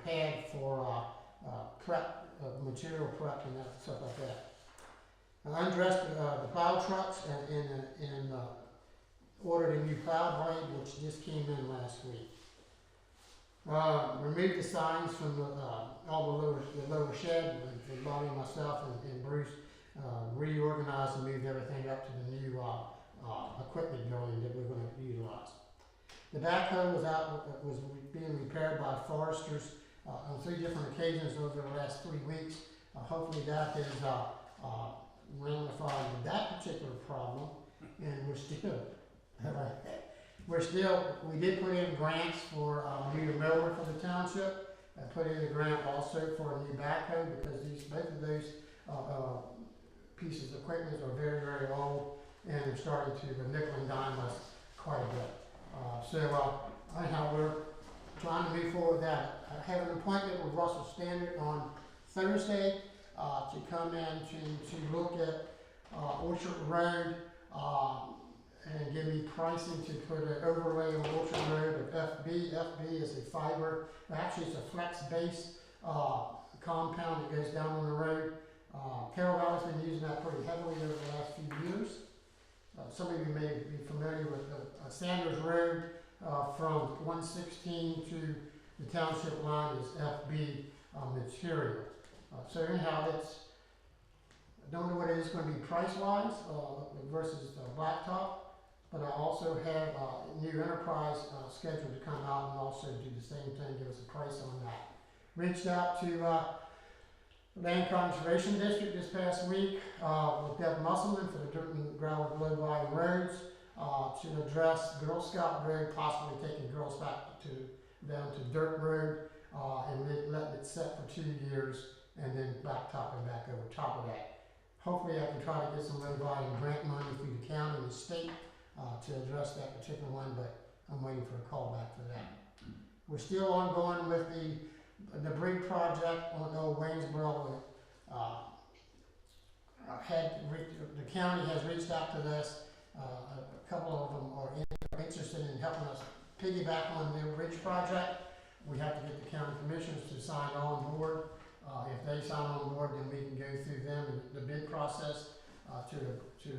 pad for prep, material prep and that, stuff like that. I undressed the plow trucks and ordered a new plow blade, which just came in last week. Removed the signs from all the lower shed, and Bobby, myself, and Bruce reorganized and moved everything up to the new equipment building that we're going to utilize. The backhoe was being repaired by foresters on 3 different occasions over the last 3 weeks. Hopefully that has ramified with that particular problem, and we did put in grants for a new mower for the township. I put in a grant also for a new backhoe because both of those pieces of equipment are very, very old and they're starting to nickel and dime us quite a bit. Anyhow, we're trying to move forward with that. I have an appointment with Russell Standard on Thursday to come in to look at Orchard Road and give me pricing to put an overlay on Orchard Road of FB. FB is a fiber, actually it's a flex base compound that goes down on the road. Carroll Valley's been using that pretty heavily over the last few years. Some of you may be familiar with Sanders Road from 116 to the township line is FB material. So anyhow, I don't know what it is going to be price-wise versus blacktop, but I also have New Enterprise scheduled to come out and also do the same thing, give us a price on that. Reached out to Land Conservation District this past week with Deb Musselman for the dirt and gravel low-lying roads to address Girl Scout Road, possibly taking Girl Scout down to Dirt Road and letting it set for 2 years and then blacktopping back over top of that. Hopefully I can try to get some low-volume grant money through the county and the state to address that particular one, but I'm waiting for a call back for that. We're still ongoing with the bridge project on Old Waynesboro. The county has reached out to us. A couple of them are interested in helping us piggyback on the bridge project. We have to get the county commissioners to sign on board. If they sign on board, then we can go through them and the bid process to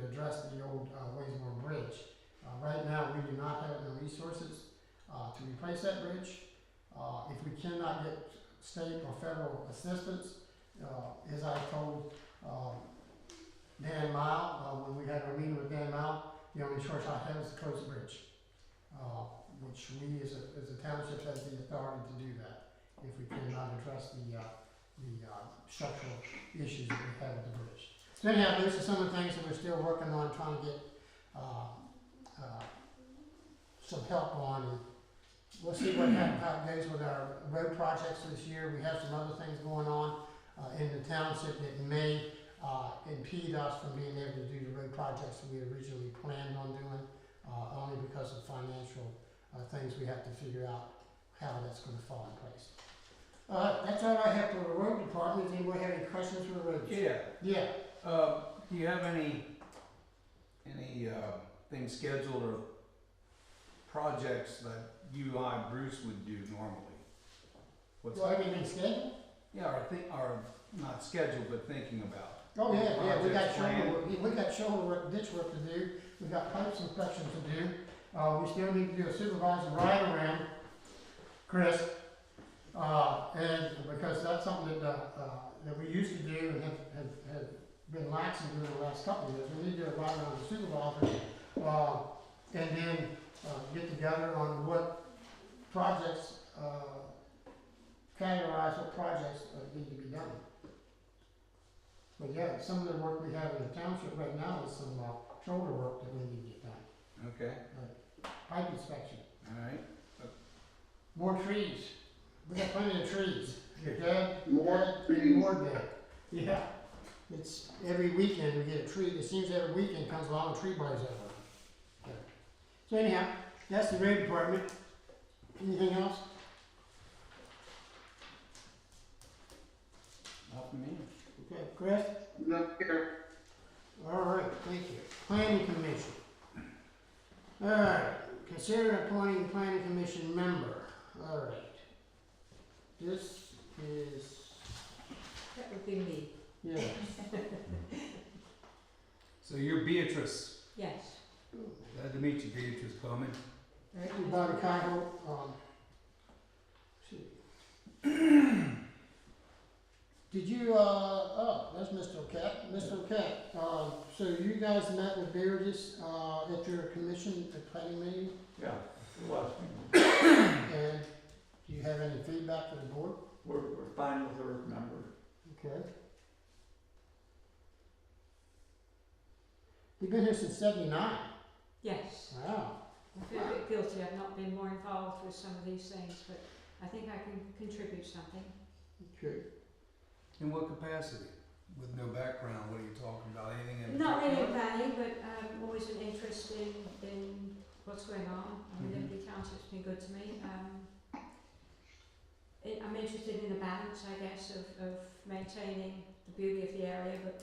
address the old Waynesboro Bridge. Right now, we do not have the resources to replace that bridge. If we cannot get state or federal assistance, as I told Dan Mile, when we had our meeting with Dan Mile, the only choice I had was to close the bridge. Which we as a township has the authority to do that if we cannot address the structural issues that we have with the bridge. So anyhow, those are some of the things that we're still working on, trying to get some help on. And we'll see how it goes with our road projects this year. We have some other things going on in the township that may impede us from being able to do the road projects that we originally planned on doing, only because of financial things we have to figure out how that's going to fall in place. That's all I have for the road department. Does anybody have any questions for the roads? Yeah. Yeah. Do you have any things scheduled or projects that you, Bruce, would do normally? What's Well, everything scheduled? Yeah, or not scheduled, but thinking about. Oh, yeah, we got Projects shoulder planned. work, we got shoulder work, ditch work to do, we got pipes inspection to do. We still need to do a supervisor ride around, Chris. And because that's something that we used to do and have been laxing doing the last couple of years. We need to do a ride around the supervisor, and then get together on what projects, categorize what projects need to be done. But yeah, some of the work we have in the township right now is some shoulder work that we need to get done. Okay, Pipe inspection, all right. more trees. We got plenty of trees. They're dead, More dead, trees. more dead. Yeah. It's every weekend we get a tree. It seems every weekend comes along a tree blows over. Yeah. So anyhow, that's the road department. Anything else? Not for me. Okay, Chris? No, here. All right, thank you. Planning Commission. All right, consider appointing planning commission member. All right. This is, That would be me. yeah. So you're Beatrice. Yes. Glad to meet you, Beatrice Bowman. Very Thank you, nice. Bobby Kyle. See. Did you, oh, that's Mr. O'Cat. Mr. O'Cat, so you guys met with Beards, at your commission, at planning meeting? Yeah, it was. And do you have any feedback for the board? We're fine with her number. Okay. You've been here since '79. Yes. Wow. I feel a bit guilty. I've not been more involved with some of these things, but I think I can contribute something. Okay. In what capacity? With no background, what are you talking about? Anything in Not really particular? planning, but always an interest in what's going on. I mean, Mhm. Liberty Township's been good to me. I'm interested in the balance, I guess, of maintaining the beauty of the area, but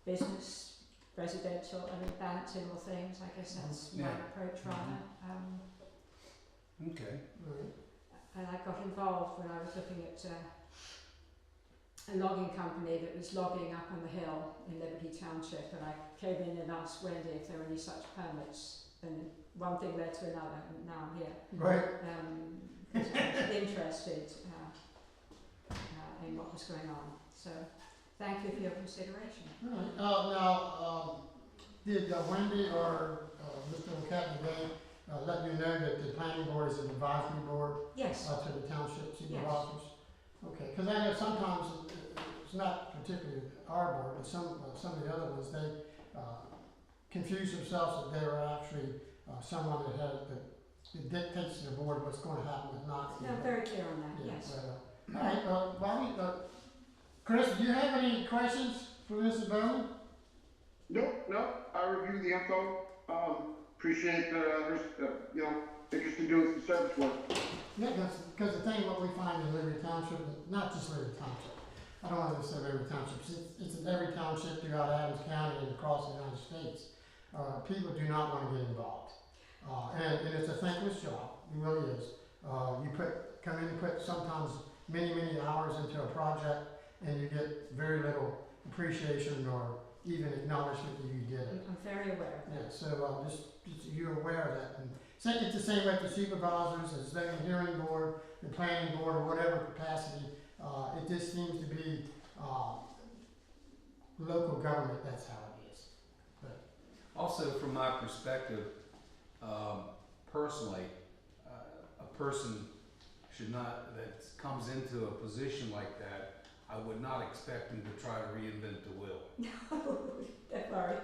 business, residential, I mean, balancing all things. I guess that's my Yeah. approach rather. Okay. All right. And I got involved when I was looking at a logging company that was logging up on the hill in Liberty Township, and I came in and asked Wendy if there were any such permits, and one thing led to another, and now I'm here. Right. Because I was interested in what was going on. So thank you for your consideration. All right. Now, did Wendy or Mr. O'Cat today let you know that the planning board is an advisory board Yes. to the township supervisors? Okay, because I know sometimes it's not particularly our board, but some of the other ones, they confuse themselves that they are actually someone that dictates to the board what's going to happen with not. No, I'm very clear on that. Yes. All right, Bobby, Chris, do you have any questions for Mrs. Bowman? Nope, I reviewed the info, appreciate, her, interest in doing some service work. Yeah, because the thing, what we find in Liberty Township, not just Liberty Township, I don't want to say Liberty Township, it's in every township throughout Adams County and across the United States. People do not want to get involved. And it's a thankless job, it really is. You come in and put sometimes many hours into a project, and you get very little appreciation or even acknowledgement that you did it. I'm very aware of that. Yeah, so just you're aware of that. And it's the same with the supervisors, the zoning hearing board, the planning board, or whatever capacity. It just seems to be local government, that's how it is. But, Also, from my perspective, personally, a person should not, that comes into a position like that, I would not expect them to try to reinvent the wheel,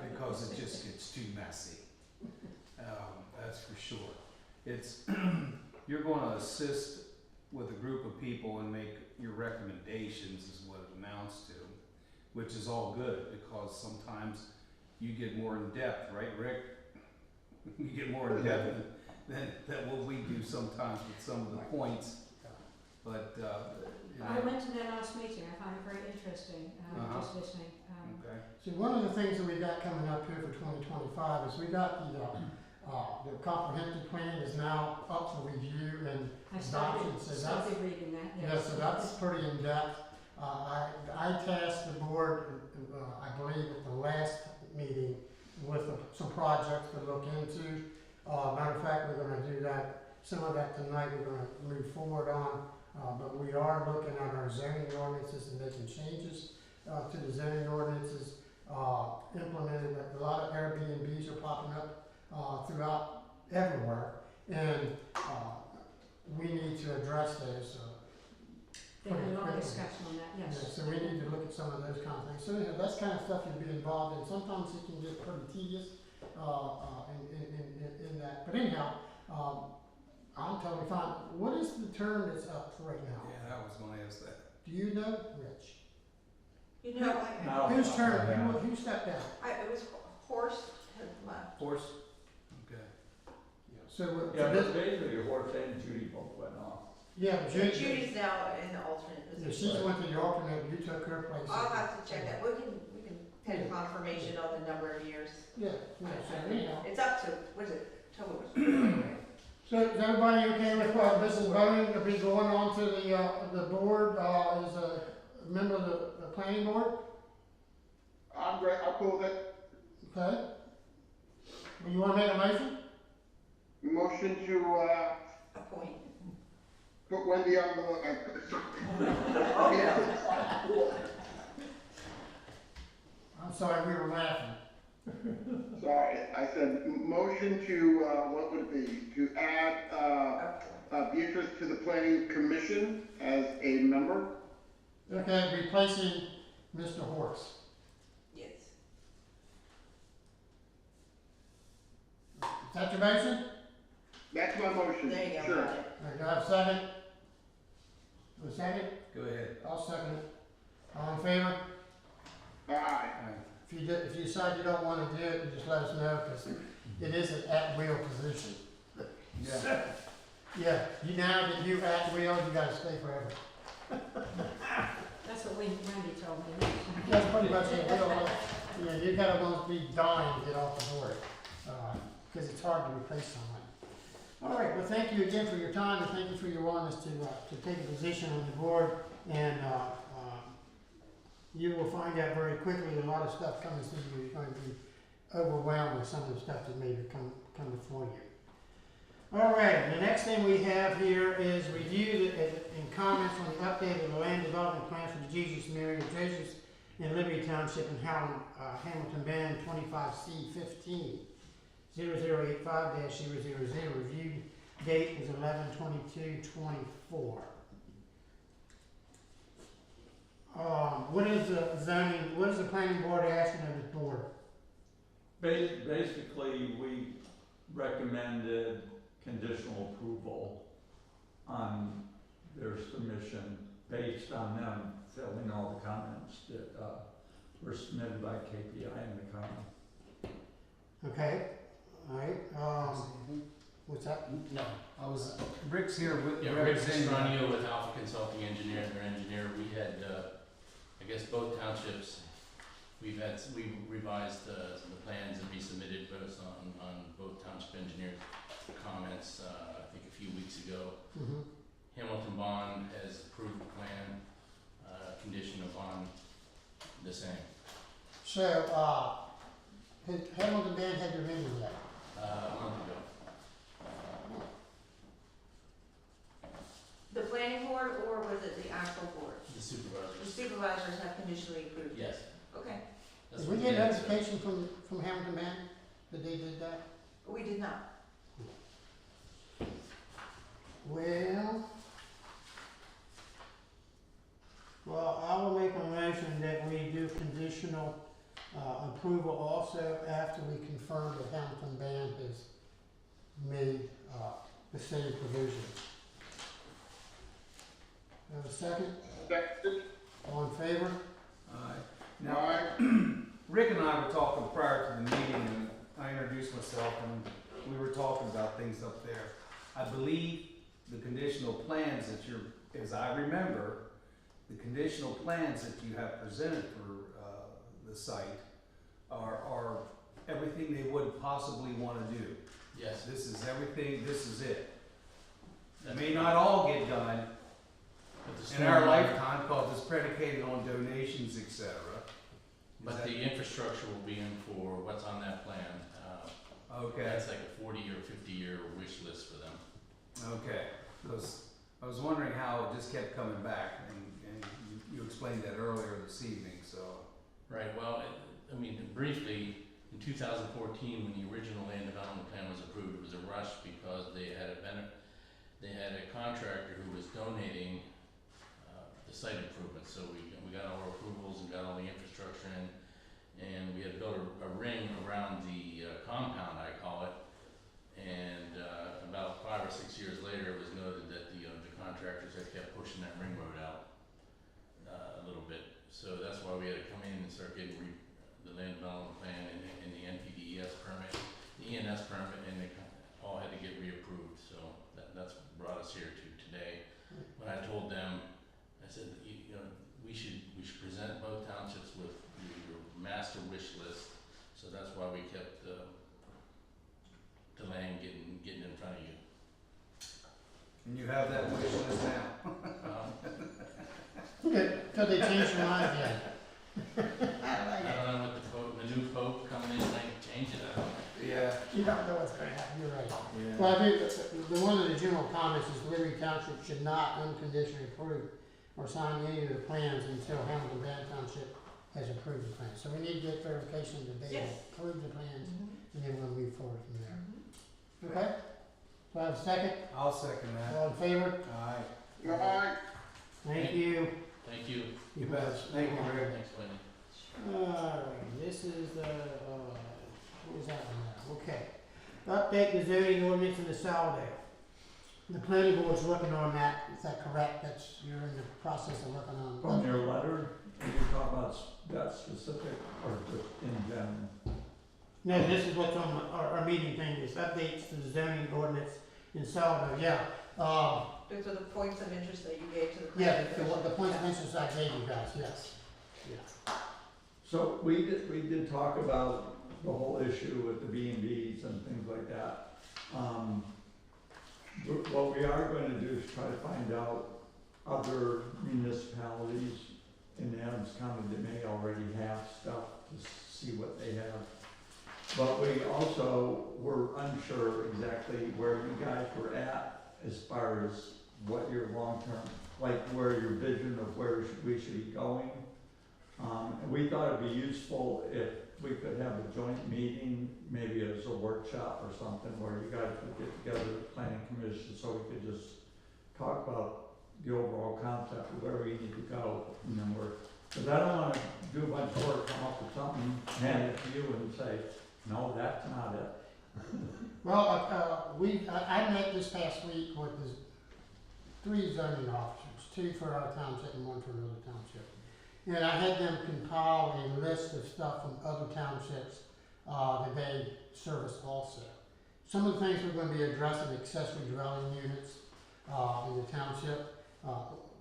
because it just gets too messy. That's for sure. It's, you're gonna assist with a group of people and make your recommendations is what it amounts to, which is all good, because sometimes you get more in depth, right, Rick? You get more in depth than what we do sometimes with some of the points, but, you I know, went to their last meeting, I found it very interesting, just listening. okay. see, one of the things that we got coming up here for 2025 is we got the comprehensive plan is now up for review and I adoption, so that's, started reading that, yeah, yes. so that's pretty in-depth. I tasked the board, I believe at the last meeting, with some projects to look into. Matter of fact, we're gonna do that, some of that tonight, we're gonna move forward on, but we are looking at our zoning ordinances and making changes to the zoning ordinances, implemented, a lot of Airbnbs are popping up throughout everywhere, and we need to address those. There's a lot of discussion on that, Yeah, yes. so we need to look at some of those kind of things. So, you know, that's kind of stuff you'd be involved in. Sometimes it can get pretty tedious, in that. But anyhow, I'm totally fine. What is the term that's up for right now? Yeah, I was gonna ask that. Do you know, Rich? You know, Whose term, who stepped down? it was Horst had left. Horse? Okay. So, Yeah, but basically, Horse and Judy both went off. yeah, Judy's now in the alternate Yeah, position. she went to the alternate, you took her place. I'll have to check that, we can get confirmation on the number of years. Yeah, yeah, so anyhow. It's up to, what is it, October? So is everybody okay with Mrs. Bowen to be going on to the board, as a member of the planning board? I'm great, I'm cool with it. Okay. Well, you wanna make a motion? Motion to, Appoint. put Wendy on the, I'm sorry, we were laughing. sorry, I said motion to, what would it be? To add, Beatrice to the planning commission as a member? Okay, replacing Mr. Horse. Yes. Is that your motion? That's my motion, There you go, sure. got it. All right, do I have a second? A second? Go ahead. I'll second it. All in favor? Aye. Aye. If you decide you don't wanna do it, you just let us know, cause it is an at-will position. Yeah. Yeah, you now that you at-will, you gotta stay forever. That's what Wendy told me. That's pretty much it. Yeah, you gotta almost be dying to get off the board, because it's hard to replace someone. All right, well, thank you again for your time, and thank you for your willingness to take a position on the board, and, you will find out very quickly a lot of stuff coming through you. You're going to be overwhelmed with some of the stuff that may come before you. All right, the next thing we have here is review and comments on the update of the land development plan for the Jesus, Mary, and Joseph in Liberty Township in Hamilton Bend, 25C15, 0085-000. Review date is 11/22/24. What is the zoning, what is the planning board asking of the board? Basically, we recommended conditional approval on their submission based on them filling all the comments that were submitted by KPI in the county. Okay, all right, what's that? No. Rick's here with Yeah, Rick representing. Castronio with Alpha Consulting Engineers, their engineer. We had, I guess both townships, we revised the plans and resubmitted those on both township engineers' comments, I think a few weeks ago. Mm-hmm. Hamilton Bond has approved the plan, condition upon the same. So, Hamilton Band had your meeting yet? A month ago. The planning board, or was it the actual board? The the supervisors. The supervisors have conditionally approved? Yes. Okay, That's Did we what get the answer. notification from Hamilton Band that they did that? we did not. Well, I will make a motion that we do conditional approval also after we confirm that Hamilton Band has made the same provisions. Have a second? Second. All in favor? Now, Aye. Rick and I were talking prior to the meeting, and I introduced myself, and we were talking about things up there. I believe the conditional plans that you're, as I remember, the conditional plans that you have presented for the site are everything they would possibly want to do. Yes. This is everything, this is it. It That's may not all get done but the in our stormwater- lifetime, because it's predicated on donations, etc. But the infrastructure will be in for what's on that plan. Okay. That's like a 40 or 50-year wish list for them. Okay, because I was wondering how it just kept coming back, and you explained that earlier this evening, so. Right, well, I mean, briefly, in 2014, when the original land development plan was approved, it was a rush because they had a contractor who was donating the site improvements. So we got all our approvals and got all the infrastructure in, and we had built a ring around the compound, I call it. And about 5 or 6 years later, it was noted that the contractors had kept pushing that ring road out a little bit. So that's why we had to come in and start getting the land development plan and the NPDES permit, the ENS permit, and they all had to get reapproved. So that's what brought us here to today. When I told them, I said, you know, we should present both townships with your master wish list. So that's why we kept delaying getting in front of you. And you have that wish list now. Till they change their mind again. I don't know what the new pope coming in might change it. I don't know. Yeah. You don't know what's gonna happen, you're right. Yeah. Well, I think the one of the general comments is Liberty Township should not unconditionally approve or sign any of the plans until Hamilton Band Township has approved the plans. So we need to get verification that they have Yes. approved the plans, Mm-hmm. and then we'll move forward from there. Okay? Do I have a second? I'll second that. All in favor? Aye. Aye. Thank you. Thank you. You bet. Thank you, Rick. Thanks, Wendy. Alright, this is the, what was that one now? Okay. Update the zoning ordinance in the Sourdough. The planning board's working on that, is that correct? You're in the process of working on. From your letter, did you talk about that specific or just in general? No, this is what's on our meeting thing, is updates to the zoning ordinance in Sourdough, yeah. Those are the points of interest that you gave to the. Yeah, planning commission. the points of interest I gave you guys, yes. Yeah. So we did talk about the whole issue with the B&Bs and things like that. What we are going to do is try to find out other municipalities in Adams County that may already have stuff to see what they have. But we also were unsure exactly where you guys were at as far as what your long-term, like where your vision of where we should be going. And we thought it'd be useful if we could have a joint meeting, maybe as a workshop or something, where you guys would get together with the planning commission so we could just talk about the overall concept of where we need to go. And then because I don't wanna do a bunch of work, come up with something, hand it to you and say, no, that's not it. Well, I met this past week with the 3 zoning officers, 2 for our township and 1 for another township. And I had them compile a list of stuff from other townships that they service also. Some of the things we're gonna be addressing, accessory dwelling units in the township.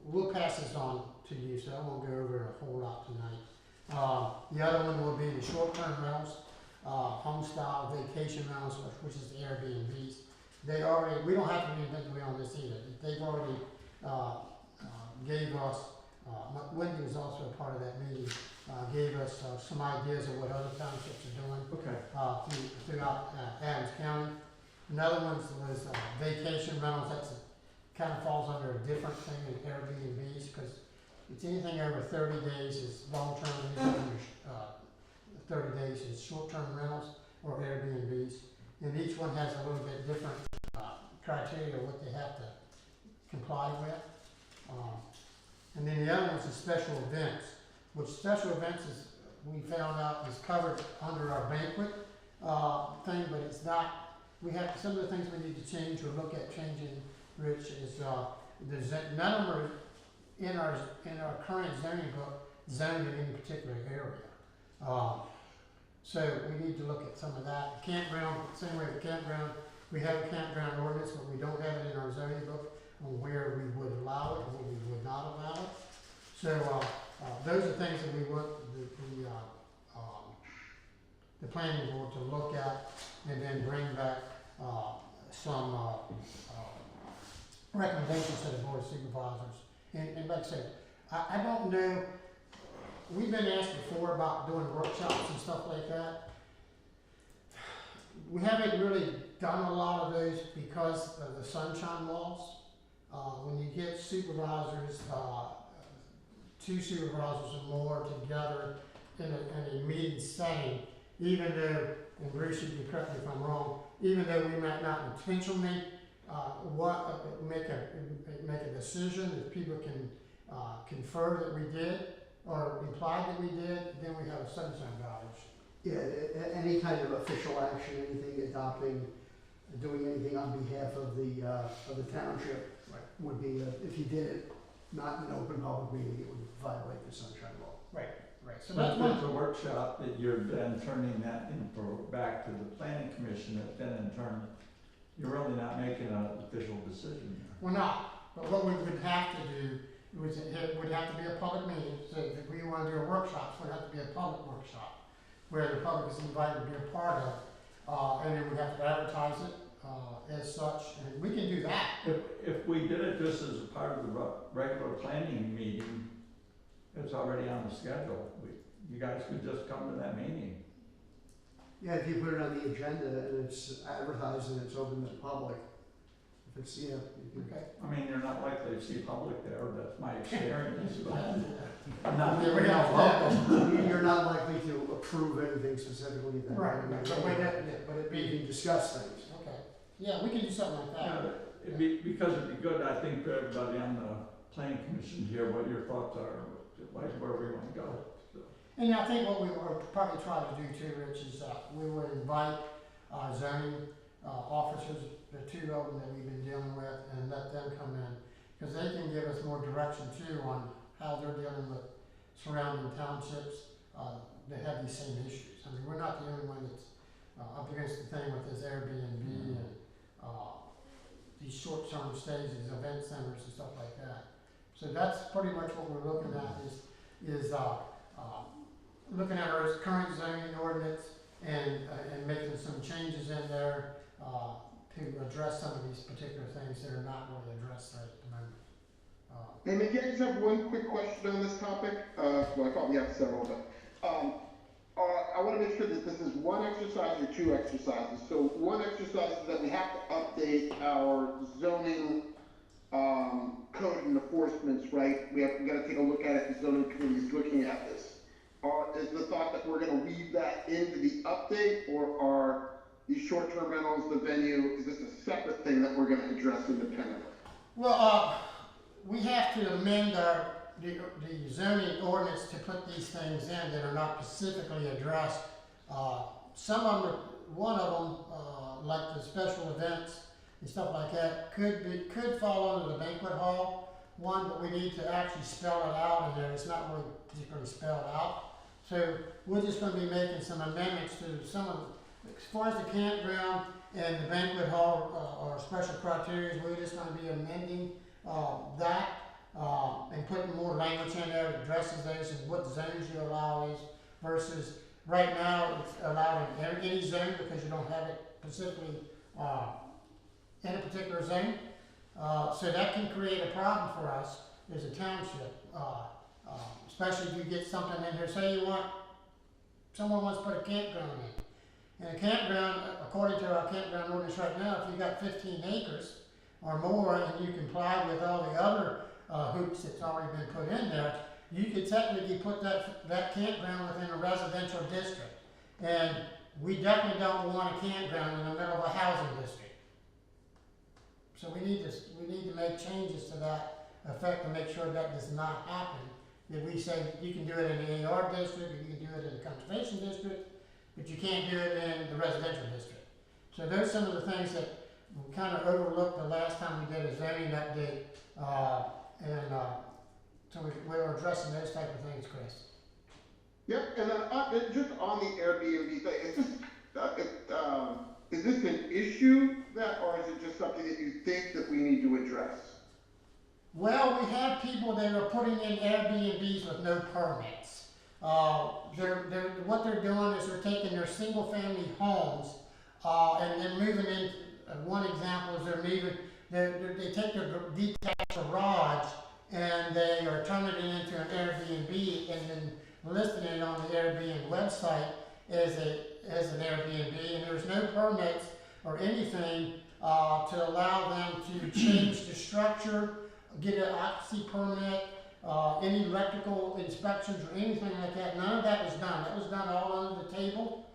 We'll pass this on to you, so I won't go over it a whole lot tonight. The other one will be the short-term rentals, home style vacation rentals, which is the Airbnbs. We don't have to reinvent the wheel on this either. They've already gave us, Wendy was also a part of that meeting, gave us some ideas of what other townships are doing Okay. throughout Adams County. Another one was vacation rentals. That's kind of falls under a different thing than Airbnbs, because it's anything over 30 days is long-term, anything under 30 days is short-term rentals or Airbnbs. And each one has a little bit different criteria of what they have to comply with. And then the other one's the special events, which special events is, we found out is covered under our banquet thing, but it's not, we have, some of the things we need to change or look at changing, Rich, is none of them are in our current zoning book zoned in any particular area. So we need to look at some of that. Campground, same way with campground, we have a campground ordinance, but we don't have it in our zoning book on where we would allow it and where we would not allow it. So those are things that we want the planning board to look at and then bring back some recommendations to the board of supervisors. And like I said, I don't know, we've been asked before about doing workshops and stuff like that. We haven't really done a lot of those because of the sunshine laws. When you get supervisors, 2 supervisors or more together in a meeting setting, even though, and Bruce, you can correct me if I'm wrong, even though we might not intentionally make a decision, if people can confer that we did or imply that we did, then we have a sunshine violation. Yeah, any kind of official action, anything adopting, doing anything on behalf of the township would be, if you did it not in an open public meeting, it would violate the sunshine law. Right. So But that's one. there's a workshop that you're then turning that info back to the planning commission, that then in turn, you're really not making an official decision there. We're not, but what we would have to do was, it would have to be a public meeting, so if we wanna do a workshop, it would have to be a public workshop, where the public is invited to be a part of, and then we have to advertise it, as such, and we can do that. If we did it just as a part of the regular planning meeting, it's already on the schedule. You guys could just come to that meeting. Yeah, if you put it on the agenda and it's advertised and it's open to the public, if it's, you can. Okay. I mean, you're not likely to see public there, that's my experience, but Yeah, I'm not, we have You're not likely to approve anything specifically that. right, but it'd You be, can discuss things. okay, yeah, we can do something like yeah, that. because it'd be good, I think, for everybody on the planning commission to hear what your thoughts are, like where we wanna go. So. And I think what we will probably try to do too, Rich, is we would invite zoning officers, the 2 of them that we've been dealing with, and let them come in, because they can give us more direction too on how they're dealing with surrounding townships that have these same issues. I mean, we're not the only one that's up against the thing with this Airbnb and these short-term stays, these event centers and stuff like that. So that's pretty much what we're looking at is looking at our current zoning ordinance and making some changes in there to address some of these particular things that are not really addressed right at the moment. And again, I just have one quick question on this topic. Well, I probably have several, but I want to make sure that this is one exercise or 2 exercises. So one exercise is that we have to update our zoning code and enforcements, right? We got to take a look at it. The zoning committee is looking at this. Is the thought that we're going to weave that into the update, or are these short-term rentals, the venue, is this a separate thing that we're going to address independently? Well, we have to amend the zoning ordinance to put these things in that are not specifically addressed. Some of them, one of them, like the special events and stuff like that, could fall under the banquet hall one, but we need to actually spell it out in there. It's not really particularly spelled out. So we're just going to be making some amendments to some of, as far as the campground and the banquet hall or special criteria, we're just going to be amending that and putting more language in there that addresses those and what zones you allow these versus right now it's allowed in any zone because you don't have it specifically in a particular zone. So that can create a problem for us as a township, especially if you get something in here. Say someone wants to put a campground in. And a campground, according to our campground ordinance right now, if you got 15 acres or more and you comply with all the other hoops that's already been put in there, you could technically put that campground within a residential district. And we definitely don't want a campground in the middle of a housing district. So we need to make changes to that effect to make sure that does not happen. That we say you can do it in the AR district, you can do it in the conservation district, but you can't do it in the residential district. So those are some of the things that we kind of overlooked the last time we did a zoning update, so we're addressing those type of things, Chris. Yep, and then just on the Airbnb thing, is this an issue or is it just something that you think that we need to address? Well, we have people that are putting in Airbnbs with no permits. What they're doing is they're taking their single family homes, and then moving in, one example is they take their detached garage and they are turning it into an Airbnb and then listing it on the Airbnb website as an Airbnb, and there's no permits or anything to allow them to change the structure, get an occupancy permit, any electrical inspections or anything like that. None of that was done. That was done all under the table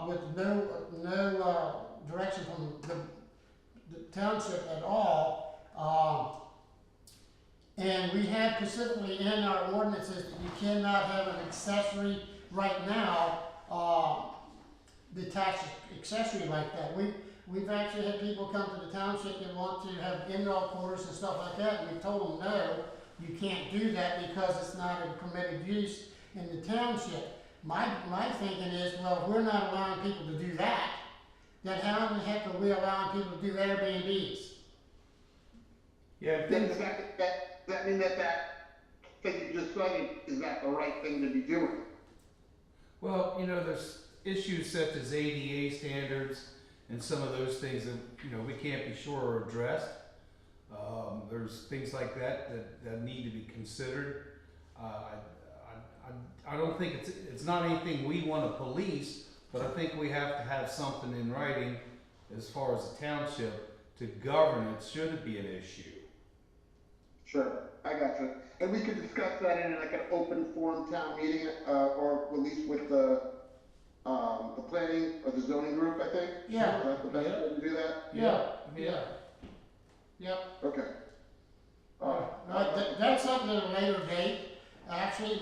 with no direction from the township at all. And we have specifically in our ordinances that you cannot have an accessory right now, detached accessory like that. We've actually had people come to the township that want to have in-law quarters and stuff like that, and we've told them, no, you can't do that because it's not a permitted use in the township. My thinking is, well, if we're not allowing people to do that, then how in the heck are we allowing people to do Airbnbs? Yeah, Then does that mean that thing you just cited, is that the right thing to be doing? well, there's issues such as ADA standards and some of those things that, we can't be sure are addressed. There's things like that need to be considered. I don't think it's not anything we want to police, but I think we have to have something in writing as far as the township to govern it should it be an issue. Sure, I gotcha. And we could discuss that in like an open forum town meeting, or at least with the planning or the zoning group, I think. Yeah. Is that the best way to do that? Yeah. Yep. Okay. That's something at a later date. Actually,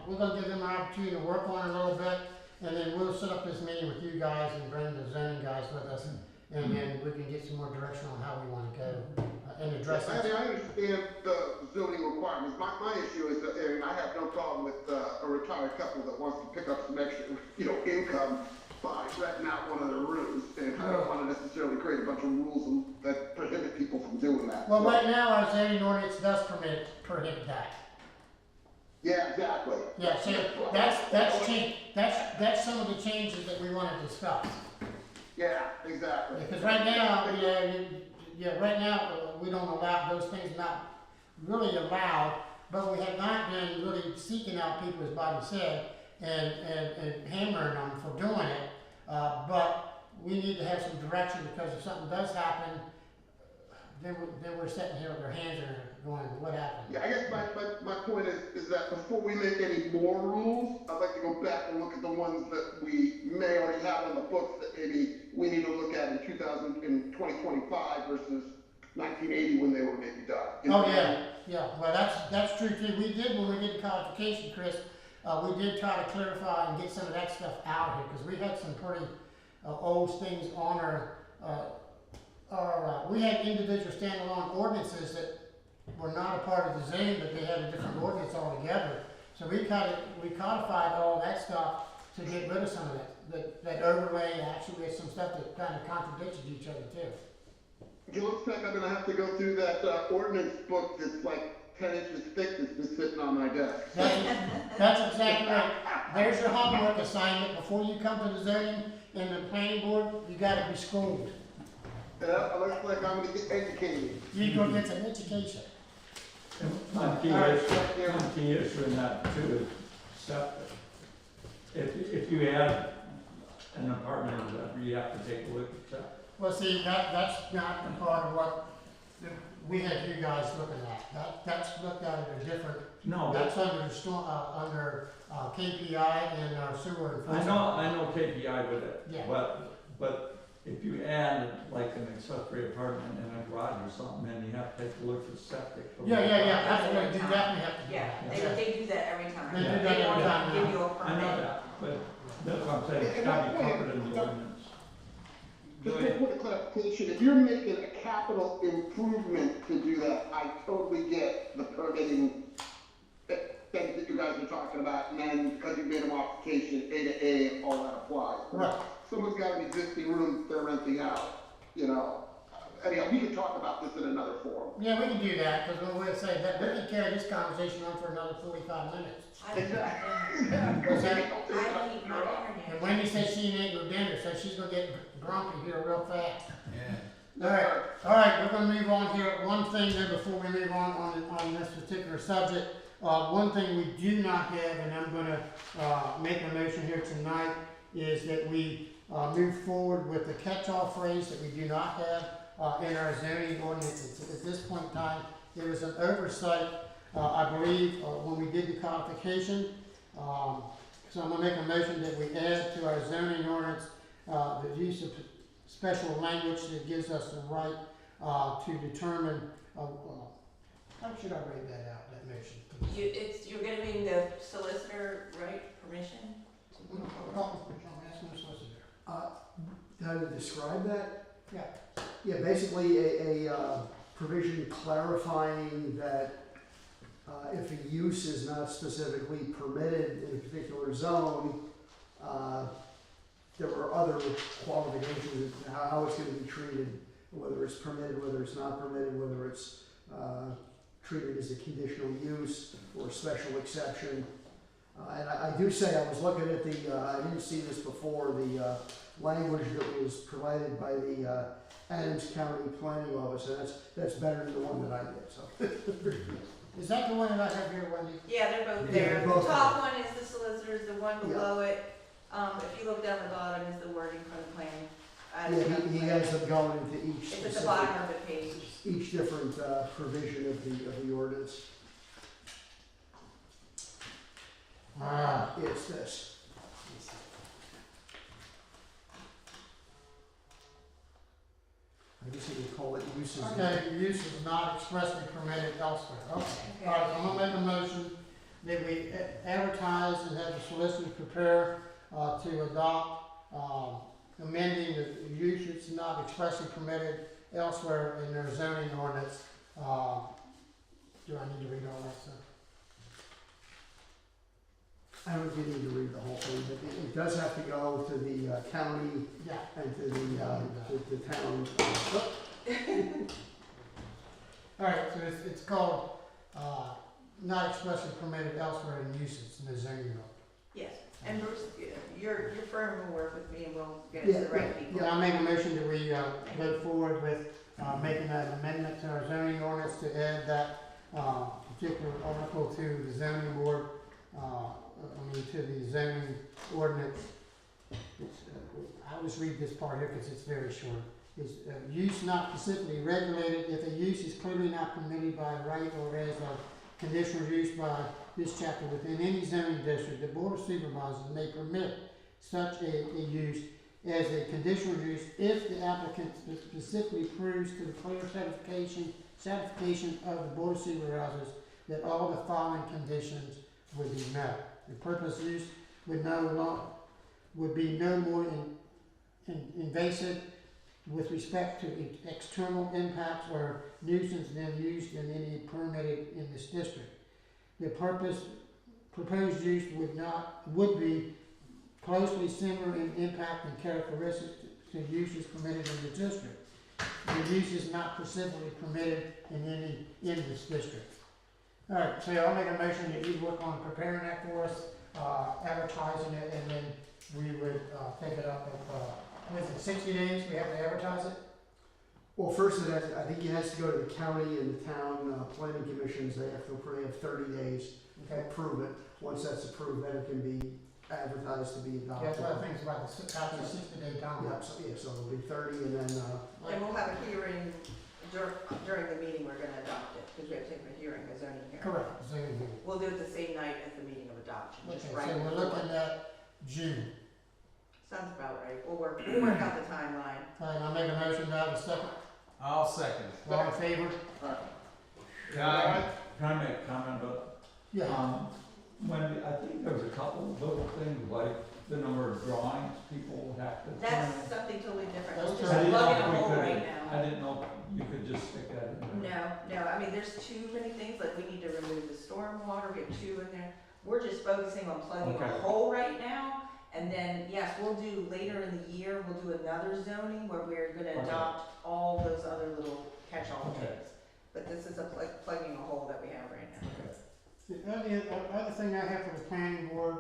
we're gonna give them an opportunity to work on it a little bit, and then we'll set up this meeting with you guys and bring the zoning guys with us, and then we can get some more direction on how we wanna go and address I it. mean, I understand the zoning requirements. My issue is that, I have no problem with a retired couple that wants to pick up some extra, income by renting out one of their rooms. And I don't want to necessarily create a bunch of rules that prohibit people from doing that. Well, So- right now, our zoning ordinance does prohibit that. Yeah, exactly. Yeah, so that's some of the changes that we wanna discuss. Yeah, exactly. Because right now, right now, we don't allow, those things not really allowed, but we have not been really seeking out people, as Bobby said, and hammering them for doing it. But we need to have some direction, because if something does happen, then we're sitting here with our hands are going, what happened? Yeah, I guess my point is that before we make any more rules, I'd like to go back and look at the ones that we may already have on the books that maybe we need to look at in 2025 versus 1980 when they were maybe done. Oh, yeah, well, that's true too. We did, when we did the codification, Chris, we did try to clarify and get some of that stuff out of here, because we had some pretty old things on we had individual standalone ordinances that were not a part of the zoning, but they had a different ordinance altogether. So we codified all that stuff to get rid of some of that overlay. Actually, there's some stuff that kind of contradicts each other too. It looks like I'm gonna have to go through that ordinance book that's like 10 inches thick that's been sitting on my desk. That's exactly right. There's your homework assignment. Before you come to the zoning and the planning board, you gotta be schooled. Yeah, it looks like I'm gonna get educated. You go get some education. One key issue in that too is septic. If you add an apartment or whatever, you have to take a look at that. Well, see, that's not the part of what we had you guys looking at. That's looked at a different, No, that's under the storm, under, KPI and our sewer enforcement. I know KPI with it, Yeah. but if you add like an accessory apartment and a garage or something, then you have to take a look at septic. Yeah, absolutely, you definitely have to do Yeah, that. they do that every time. They do that They every don't time give now. you a I know permit. that, but that's what I'm saying, it's gotta be covered in the ordinance. Just for a point of clarification, if you're making a capital improvement to do that, I totally get the permitting things that you guys are talking about, and then because you made a modification, A to A, all that applies. Right. Someone's got an existing room they're renting out, you know. Anyhow, we can talk about this in another forum. Yeah, we can do that, because we'll say that, we can carry this conversation on for another 45 minutes. I don't eat What's that? my dinner And yet. Wendy said she ain't no dinner, so she's gonna get grumpy here real fast. Yeah. All right, we're gonna move on here. One thing though, before we move on this particular subject, one thing we do not have, and I'm gonna, make a motion here tonight, is that we, move forward with the catch-all phrase that we do not have, in our zoning ordinance. At this point in time, there was an oversight, I believe, when we did the codification. So I'm gonna make a motion that we add to our zoning ordinance, the use of special language that gives us the right, to determine, how should I read that out, that motion? You're giving the solicitor, right, permission? I'm asking the solicitor. How to describe that? Yeah. Yeah, basically a provision clarifying that if a use is not specifically permitted in a particular zone, there are other qualifications of how it's gonna be treated, whether it's permitted, whether it's not permitted, whether it's treated as a conditional use or a special exception. And I do say, I was looking at the, I didn't see this before, the language that was provided by the Adams County Planning Office, and that's better than the one that I did, so. Is that the one that I have here, Wendy? Yeah, they're both Yeah, there. they're The both top one is the solicitor's, the one below it, if you look down the bottom is the wording from the plan. Yeah, he has them going into each It's at the specific, bottom of the page. each different provision of the ordinance. It's this. I guess you could call it uses. Okay, use is not expressly permitted elsewhere. Okay. All right, I'm gonna make a motion that we advertise and have the solicitor prepare, to adopt, amending the use is not expressly permitted elsewhere in their zoning ordinance. Do I need to read all that stuff? I don't think you need to read the whole thing, but it does have to go to the county Yeah. and to the town. All right, so it's called, not expressly permitted elsewhere in uses in the zoning law. Yes, and Bruce, your firm will work with me and we'll get it to the right people. Yeah, I make a motion that we, go forward with, making that amendment to our zoning ordinance to add that, particular article to the zoning board, to the zoning ordinance. I'll just read this part here because it's very short. Is use not specifically regulated if a use is clearly not permitted by right or as a conditional use by this chapter within any zoning district, the Board of Supervisors may permit such a use as a conditional use if the applicant specifically proves to the clear certification of the Board of Supervisors that all the following conditions would be met. The purpose use would be no more invasive with respect to external impacts or nuisance than used in any permitted in this district. The proposed use would be closely similar in impact and characteristics to uses permitted in the district. The use is not specifically permitted in this district. All right, so I'll make a motion that you work on preparing that for us, advertising it, and then we would, take it up with, 60 days, we have to advertise it? Well, first, I think it has to go to the county and the town planning commissions. They have 30 days to approve it. Once that's approved, then it can be advertised to be adopted. That's what I think is about the 60-day time. Yeah, so it'll be 30 and then, And we'll have a hearing during the meeting, we're gonna adopt it, because we have to take a hearing, a zoning hearing. Correct, zoning hearing. We'll do it the same night as the meeting of adoption, Okay, just so right we're before. looking at June. Sounds about right. We'll work out the timeline. All right, I'll make a motion to have a second. I'll second. All in favor? Can I make a comment about, Yeah. I think there was a couple of little things like the number of drawings people have to turn. That's something totally different. That's We're true. just I didn't know plugging if a we hole could- right now. I didn't know if you could just stick that in there. No, I mean, there's too many things, like we need to remove the stormwater, we have 2 in there. We're just focusing on plugging a Okay. hole right now, and then, yes, we'll do, later in the year, we'll do another zoning where we're gonna Okay. adopt all those other little catch-all Okay. things. But this is a plugging a hole that we have right now. Okay. The other thing I have for the planning board,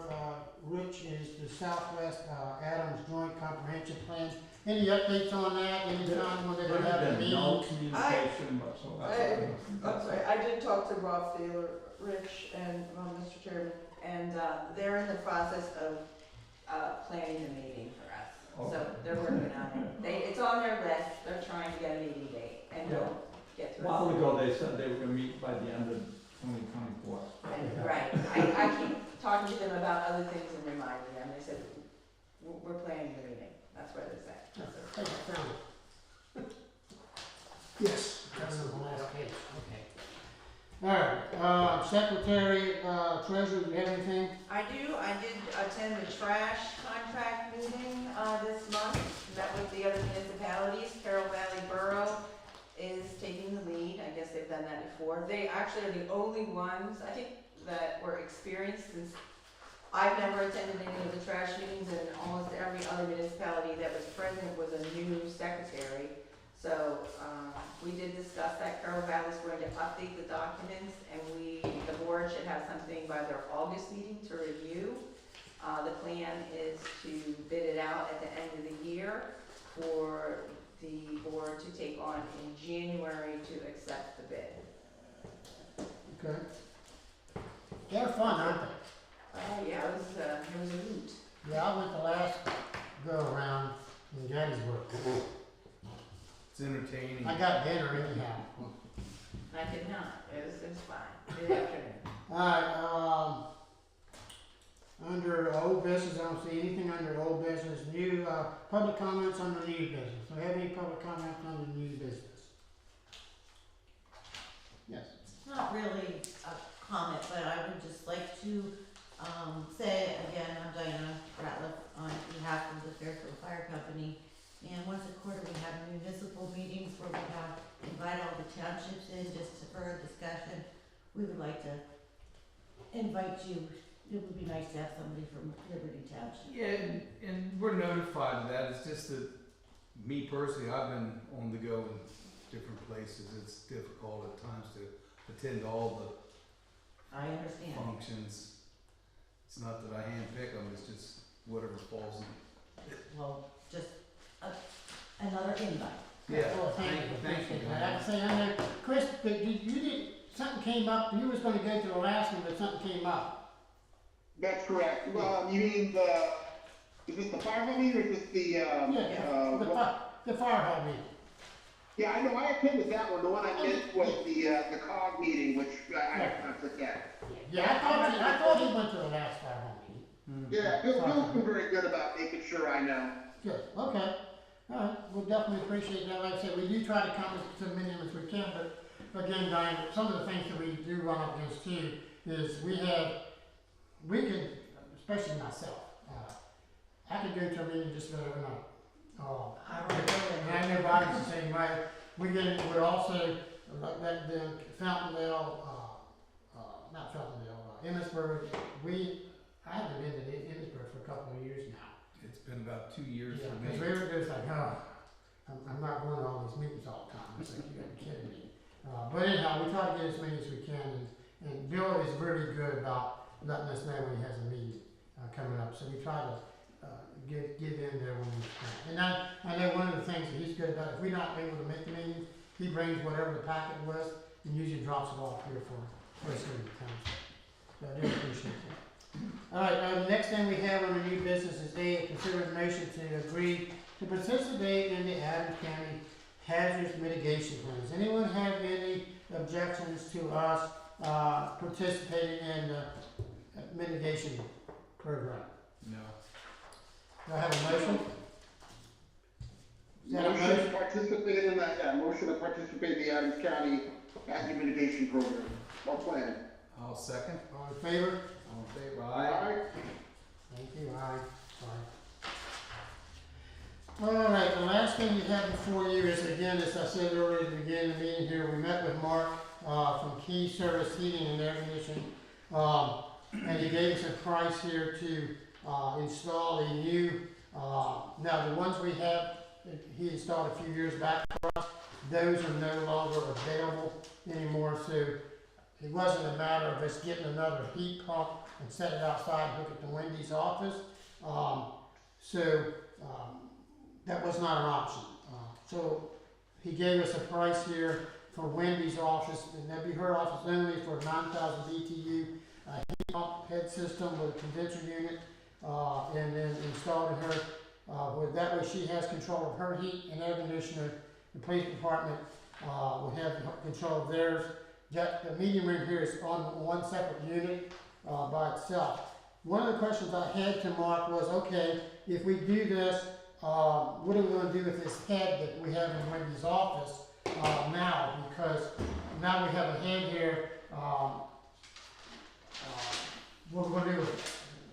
Rich, is the Southwest Adams Joint Comprehensive Plan. Any updates on that? Any time when they're gonna have a There's been no meeting? communication whatsoever. I'm sorry, I did talk to Rob Thaler, Rich, and, Mr. Chairman, and, they're in the process of, planning the meeting for us. So Okay. they're working on it. It's on their list, they're trying to get a meeting date, and we'll get to A it. while ago, they said they were gonna meet by the end of 2024. Right, I keep talking to them about other things and reminding them, they said, we're planning the meeting, that's where they're at. Hey, I found it. Yes. That's on the last page, okay. All right, secretary, treasurer, do you have anything? I do, I did attend the trash contract meeting, this month, met with the other municipalities. Carroll Valley Borough is taking the lead, I guess they've done that before. They actually are the only ones, I think, that were experienced, since I've never attended any of the trash meetings, and almost every other municipality that was present was a new secretary. So, we did discuss that. Carroll Valley's going to update the documents, and the board should have something by their August meeting to review. The plan is to bid it out at the end of the year for the board to take on in January to accept the bid. Okay. They're fun, aren't they? Yeah, it was a hoot. Yeah, I went the last go around in Gettysburg. It's entertaining. I got dinner anyhow. I did not, it was fine, good afternoon. Alright, under old business, I don't see anything under old business. New, public comments on the new business. Do we have any public comments on the new business? Yes. It's not really a comment, but I would just like to say again, I'm Diana Ratliff on behalf of the Fairfield Fire Company. And once a quarter we have municipal meetings where we invite all the townships in just for a discussion. We would like to invite you. It would be nice to have somebody from Liberty Township. Yeah, and we're notified of that. It's just that me personally, I've been on the go in different places. It's difficult at times to attend all I the understand. functions. It's not that I handpick them, it's just whatever falls in. Well, just another invite. Yeah, Well, thank you, thank appreciate you. that. Like I say, I know, Chris, something came up, you was gonna go to the last one, but something came up. That's correct. You mean is this the fire hall meeting or is this the, Yeah, the fire hall meeting. yeah, I know, I attended that one. The one I missed was the COG meeting, which I have conflict at. Yeah, I thought he went to the last fire hall meeting. Yeah, Bill's been very good about making sure I know. Good, okay. All right, we'll definitely appreciate that. Like I said, we do try to come to as many as we can, but again, Diane, some of the things that we do run up against too is we can, especially myself, I can go to a meeting just about every night. I don't know. And I know Bobby's the same way. We're also, like that, the Fountaindale, not Fountaindale, Emmitsburg, I haven't been to Emmitsburg for a couple of years now. It's been about 2 years Yeah, for because me. we were just like, I'm not going to all these meetings all the time. It's like, you gotta be kidding me. But anyhow, we try to get as many as we can, and Bill is really good about letting us know when he has a meeting coming up. So we try to get in there when we can. And I know one of the things that he's good about, if we're not able to make the meeting, he brings whatever the packet was and usually drops it off here for us in the township. So I do appreciate that. All right, the next thing we have on the new business is A, consider a motion to agree to participate in the Adams County hazardous mitigation plans. Anyone have any objections to us participating in the mitigation program? No. Do I have a motion? Is that a Motion motion? to participate in that, yeah, motion to participate in the Adams County Hazard Mitigation Program, or plan. I'll second. All in favor? All in favor? Aye. Thank you, aye, sorry. All right, the last thing you have before you is, again, as I said earlier at the beginning of the meeting here, we met with Mark, from Key Service Heating and Air Conditioning. And he gave us a price here to, install a new, now the ones we have, he installed a few years back for us, those are no longer available anymore, so it wasn't a matter of us getting another heat pump and set it outside and hook it to Wendy's office. That was not an option. So he gave us a price here for Wendy's office, and that'd be her office only, for 9,000 BTU heat pump head system with a condenser unit, and then installed in her. With that way she has control of her heat and air conditioner. The police department will have control of theirs. The meeting room here is on one separate unit by itself. One of the questions I had to Mark was, okay, if we do this, what are we going to do with this head that we have in Wendy's office now? Because now we have a head here. What we're going to do with it?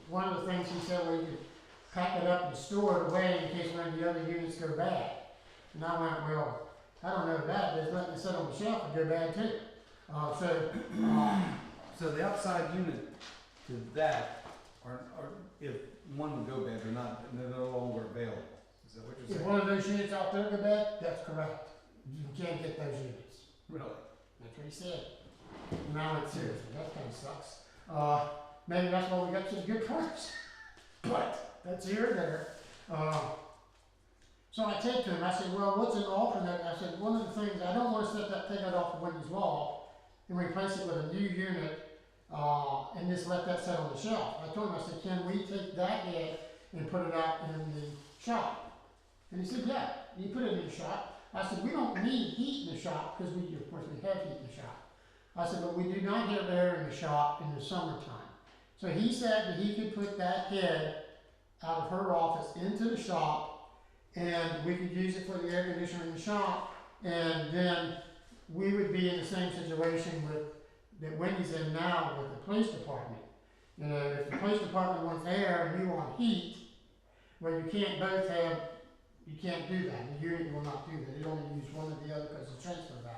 One of the things he said, we could pack it up and store it away in case one of the other units go bad. And I went, well, I don't know that. There's letting it sit on the shelf and go bad too. So the outside unit to that, are if one would go bad, they're no longer available. Is that what you're If saying? one of those units out there go bad, that's correct. You can't get those units. Really? That's what he said. Now it's serious. That kind of sucks. Maybe that's why we got such a good price. But that's here or there. So I said to him, I said, well, what's an alternate? I said, one of the things, I don't want to take that off of Wendy's wall and replace it with a new unit and just let that sit on the shelf. I told him, I said, can we take that head and put it out in the shop? And he said, yeah, you put it in the shop. I said, we don't need heat in the shop because of course we have heat in the shop. I said, but we do not have air in the shop in the summertime. So he said that he could put that head out of her office into the shop, and we could use it for the air conditioner in the shop, and then we would be in the same situation that Wendy's in now with the police department. You know, if the police department wants air and you want heat, well, you can't both have, you can't do that. The unit will not do that. It only use one or the other because of the transfer valve.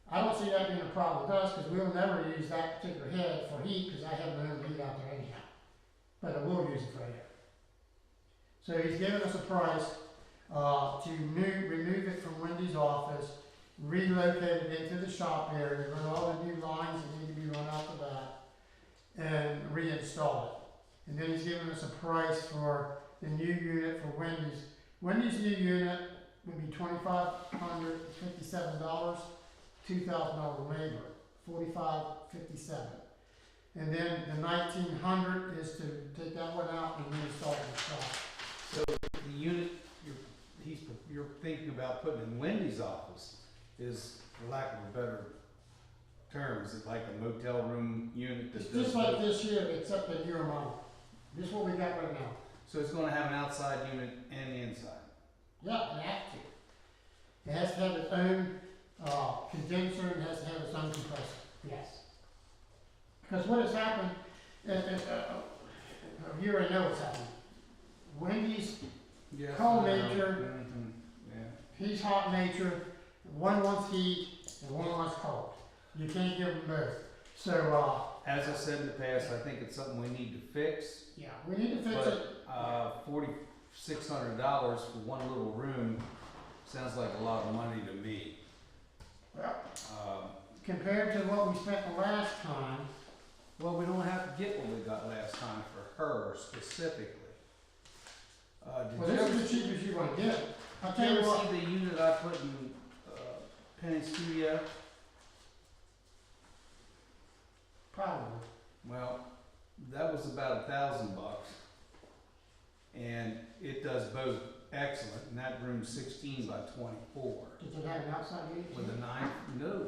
I don't see that being a problem with us because we'll never use that particular head for heat because I have my own heat out there anyhow. But I will use it for air. So he's given us a price to remove it from Wendy's office, relocate it into the shop area, run all the new lines that need to be run out of that, and reinstall it. And then he's given us a price for the new unit for Wendy's. Wendy's new unit would be $2,557, $2,000 labor, $4,557. And then the 1,900 is to take that one out and reinstall it in the shop. So the unit you're thinking about putting in Wendy's office is, for lack of a better term, is it like a motel room unit that It's does just like both? this here, except a newer model. This is what we got right now. So it's gonna have an outside unit and the inside? Yeah, it has to. It has to have its own condenser and has to have its own compressor. Yes. Because what has happened, you already know what's happened. Wendy's Yes. cold nature, Yeah. he's hot nature, one wants heat and one wants cold. You can't give them both. So, As I said in the past, I think it's something we need to fix. yeah, we need to fix it. But $4,600 for one little room sounds like a lot of money to me. Well, compared to what we spent the last time, Well, we don't have to get what we got last time for her specifically. Did well, you this ever is the cheapest you're gonna get. I'll Did tell you you ever what, see the unit I put in Penny Studio? probably. Well, that was about $1,000, and it does both excellent, and that room's 16 by 24. Did it have an outside unit? With a 9, no.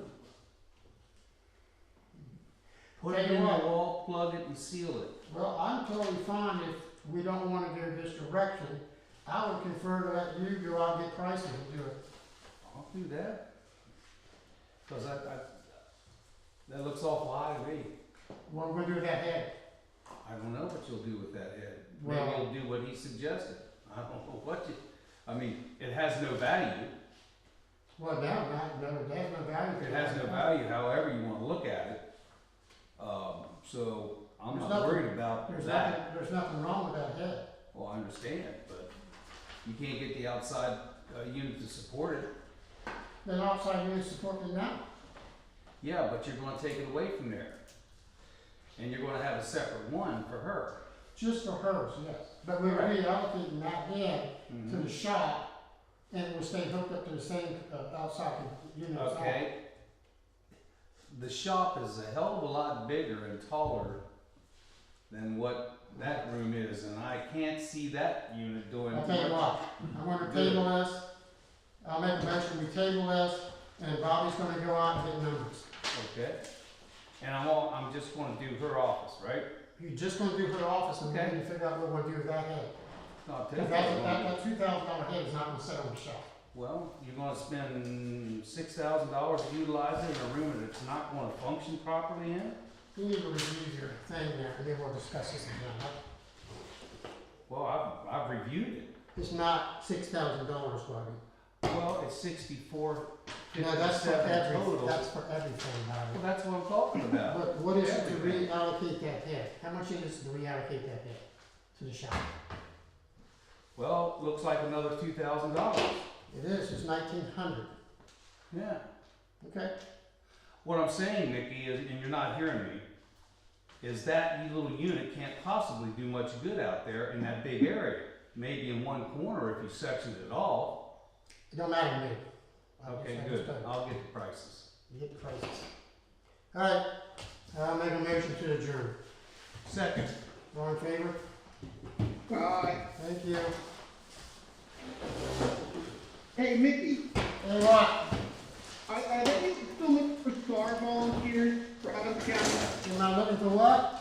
Put Tell it you in the what. wall, plug it, and seal it. Well, I'm totally fine if we don't wanna go this direction. I would prefer to let you go out and get prices and do it. I'll do that. Cause that looks awful high to me. What we're gonna do with that head? I don't know what you'll do with that head. Well- Maybe you'll do what he suggested. I don't know what you, I mean, it has no value. Well, no, it has no value. It has no value, however you wanna look at it. So I'm There's not nothing- worried about that. There's nothing wrong with that head. Well, I understand, but you can't get the outside unit to support it. The outside unit supporting it now. Yeah, but you're gonna take it away from there. And you're gonna have a separate one for her. Just for hers, yes. But we're Correct. reallocating that head to Mhm. the shop, and it will stay hooked up to the same outside unit. Okay. The shop is a hell of a lot bigger and taller than what that room is, and I can't see that unit doing I'll tell you what, I'm gonna table this, I'll make a motion, we table this, and Bobby's gonna go out and get numbers. Okay. And I'm just gonna do her office, right? You're just gonna do her office, and then Okay. you figure out what we're gonna do with that head. No, Because that $2,000 head is not gonna sit on the shelf. well, you're gonna spend $6,000 to utilize it in a room that's not gonna function properly in? You need to review your thing there, and then we'll discuss this again. Well, I've reviewed it. It's not $6,000, Bobby. Well, it's 64, No, that's for 57 total. that's for everything, Bobby. Well, that's what I'm talking about. But what is it to Everything. reallocate that head? How much is it to reallocate that head to the shop? Well, looks like another $2,000. It is, it's 1,900, Yeah. okay? What I'm saying, Nikki, is, and you're not hearing me, is that little unit can't possibly do much good out there in that big area. Maybe in one corner if you section it off. It don't matter to me. Okay, I good. just- I'll get the prices. You get the prices. All right, I'll make a motion to adjourn. Second. All in favor? Aye. Thank you. Hey, Mickey, Hey, what? are they still looking for STAR volunteers for Adams County? Am I looking for what?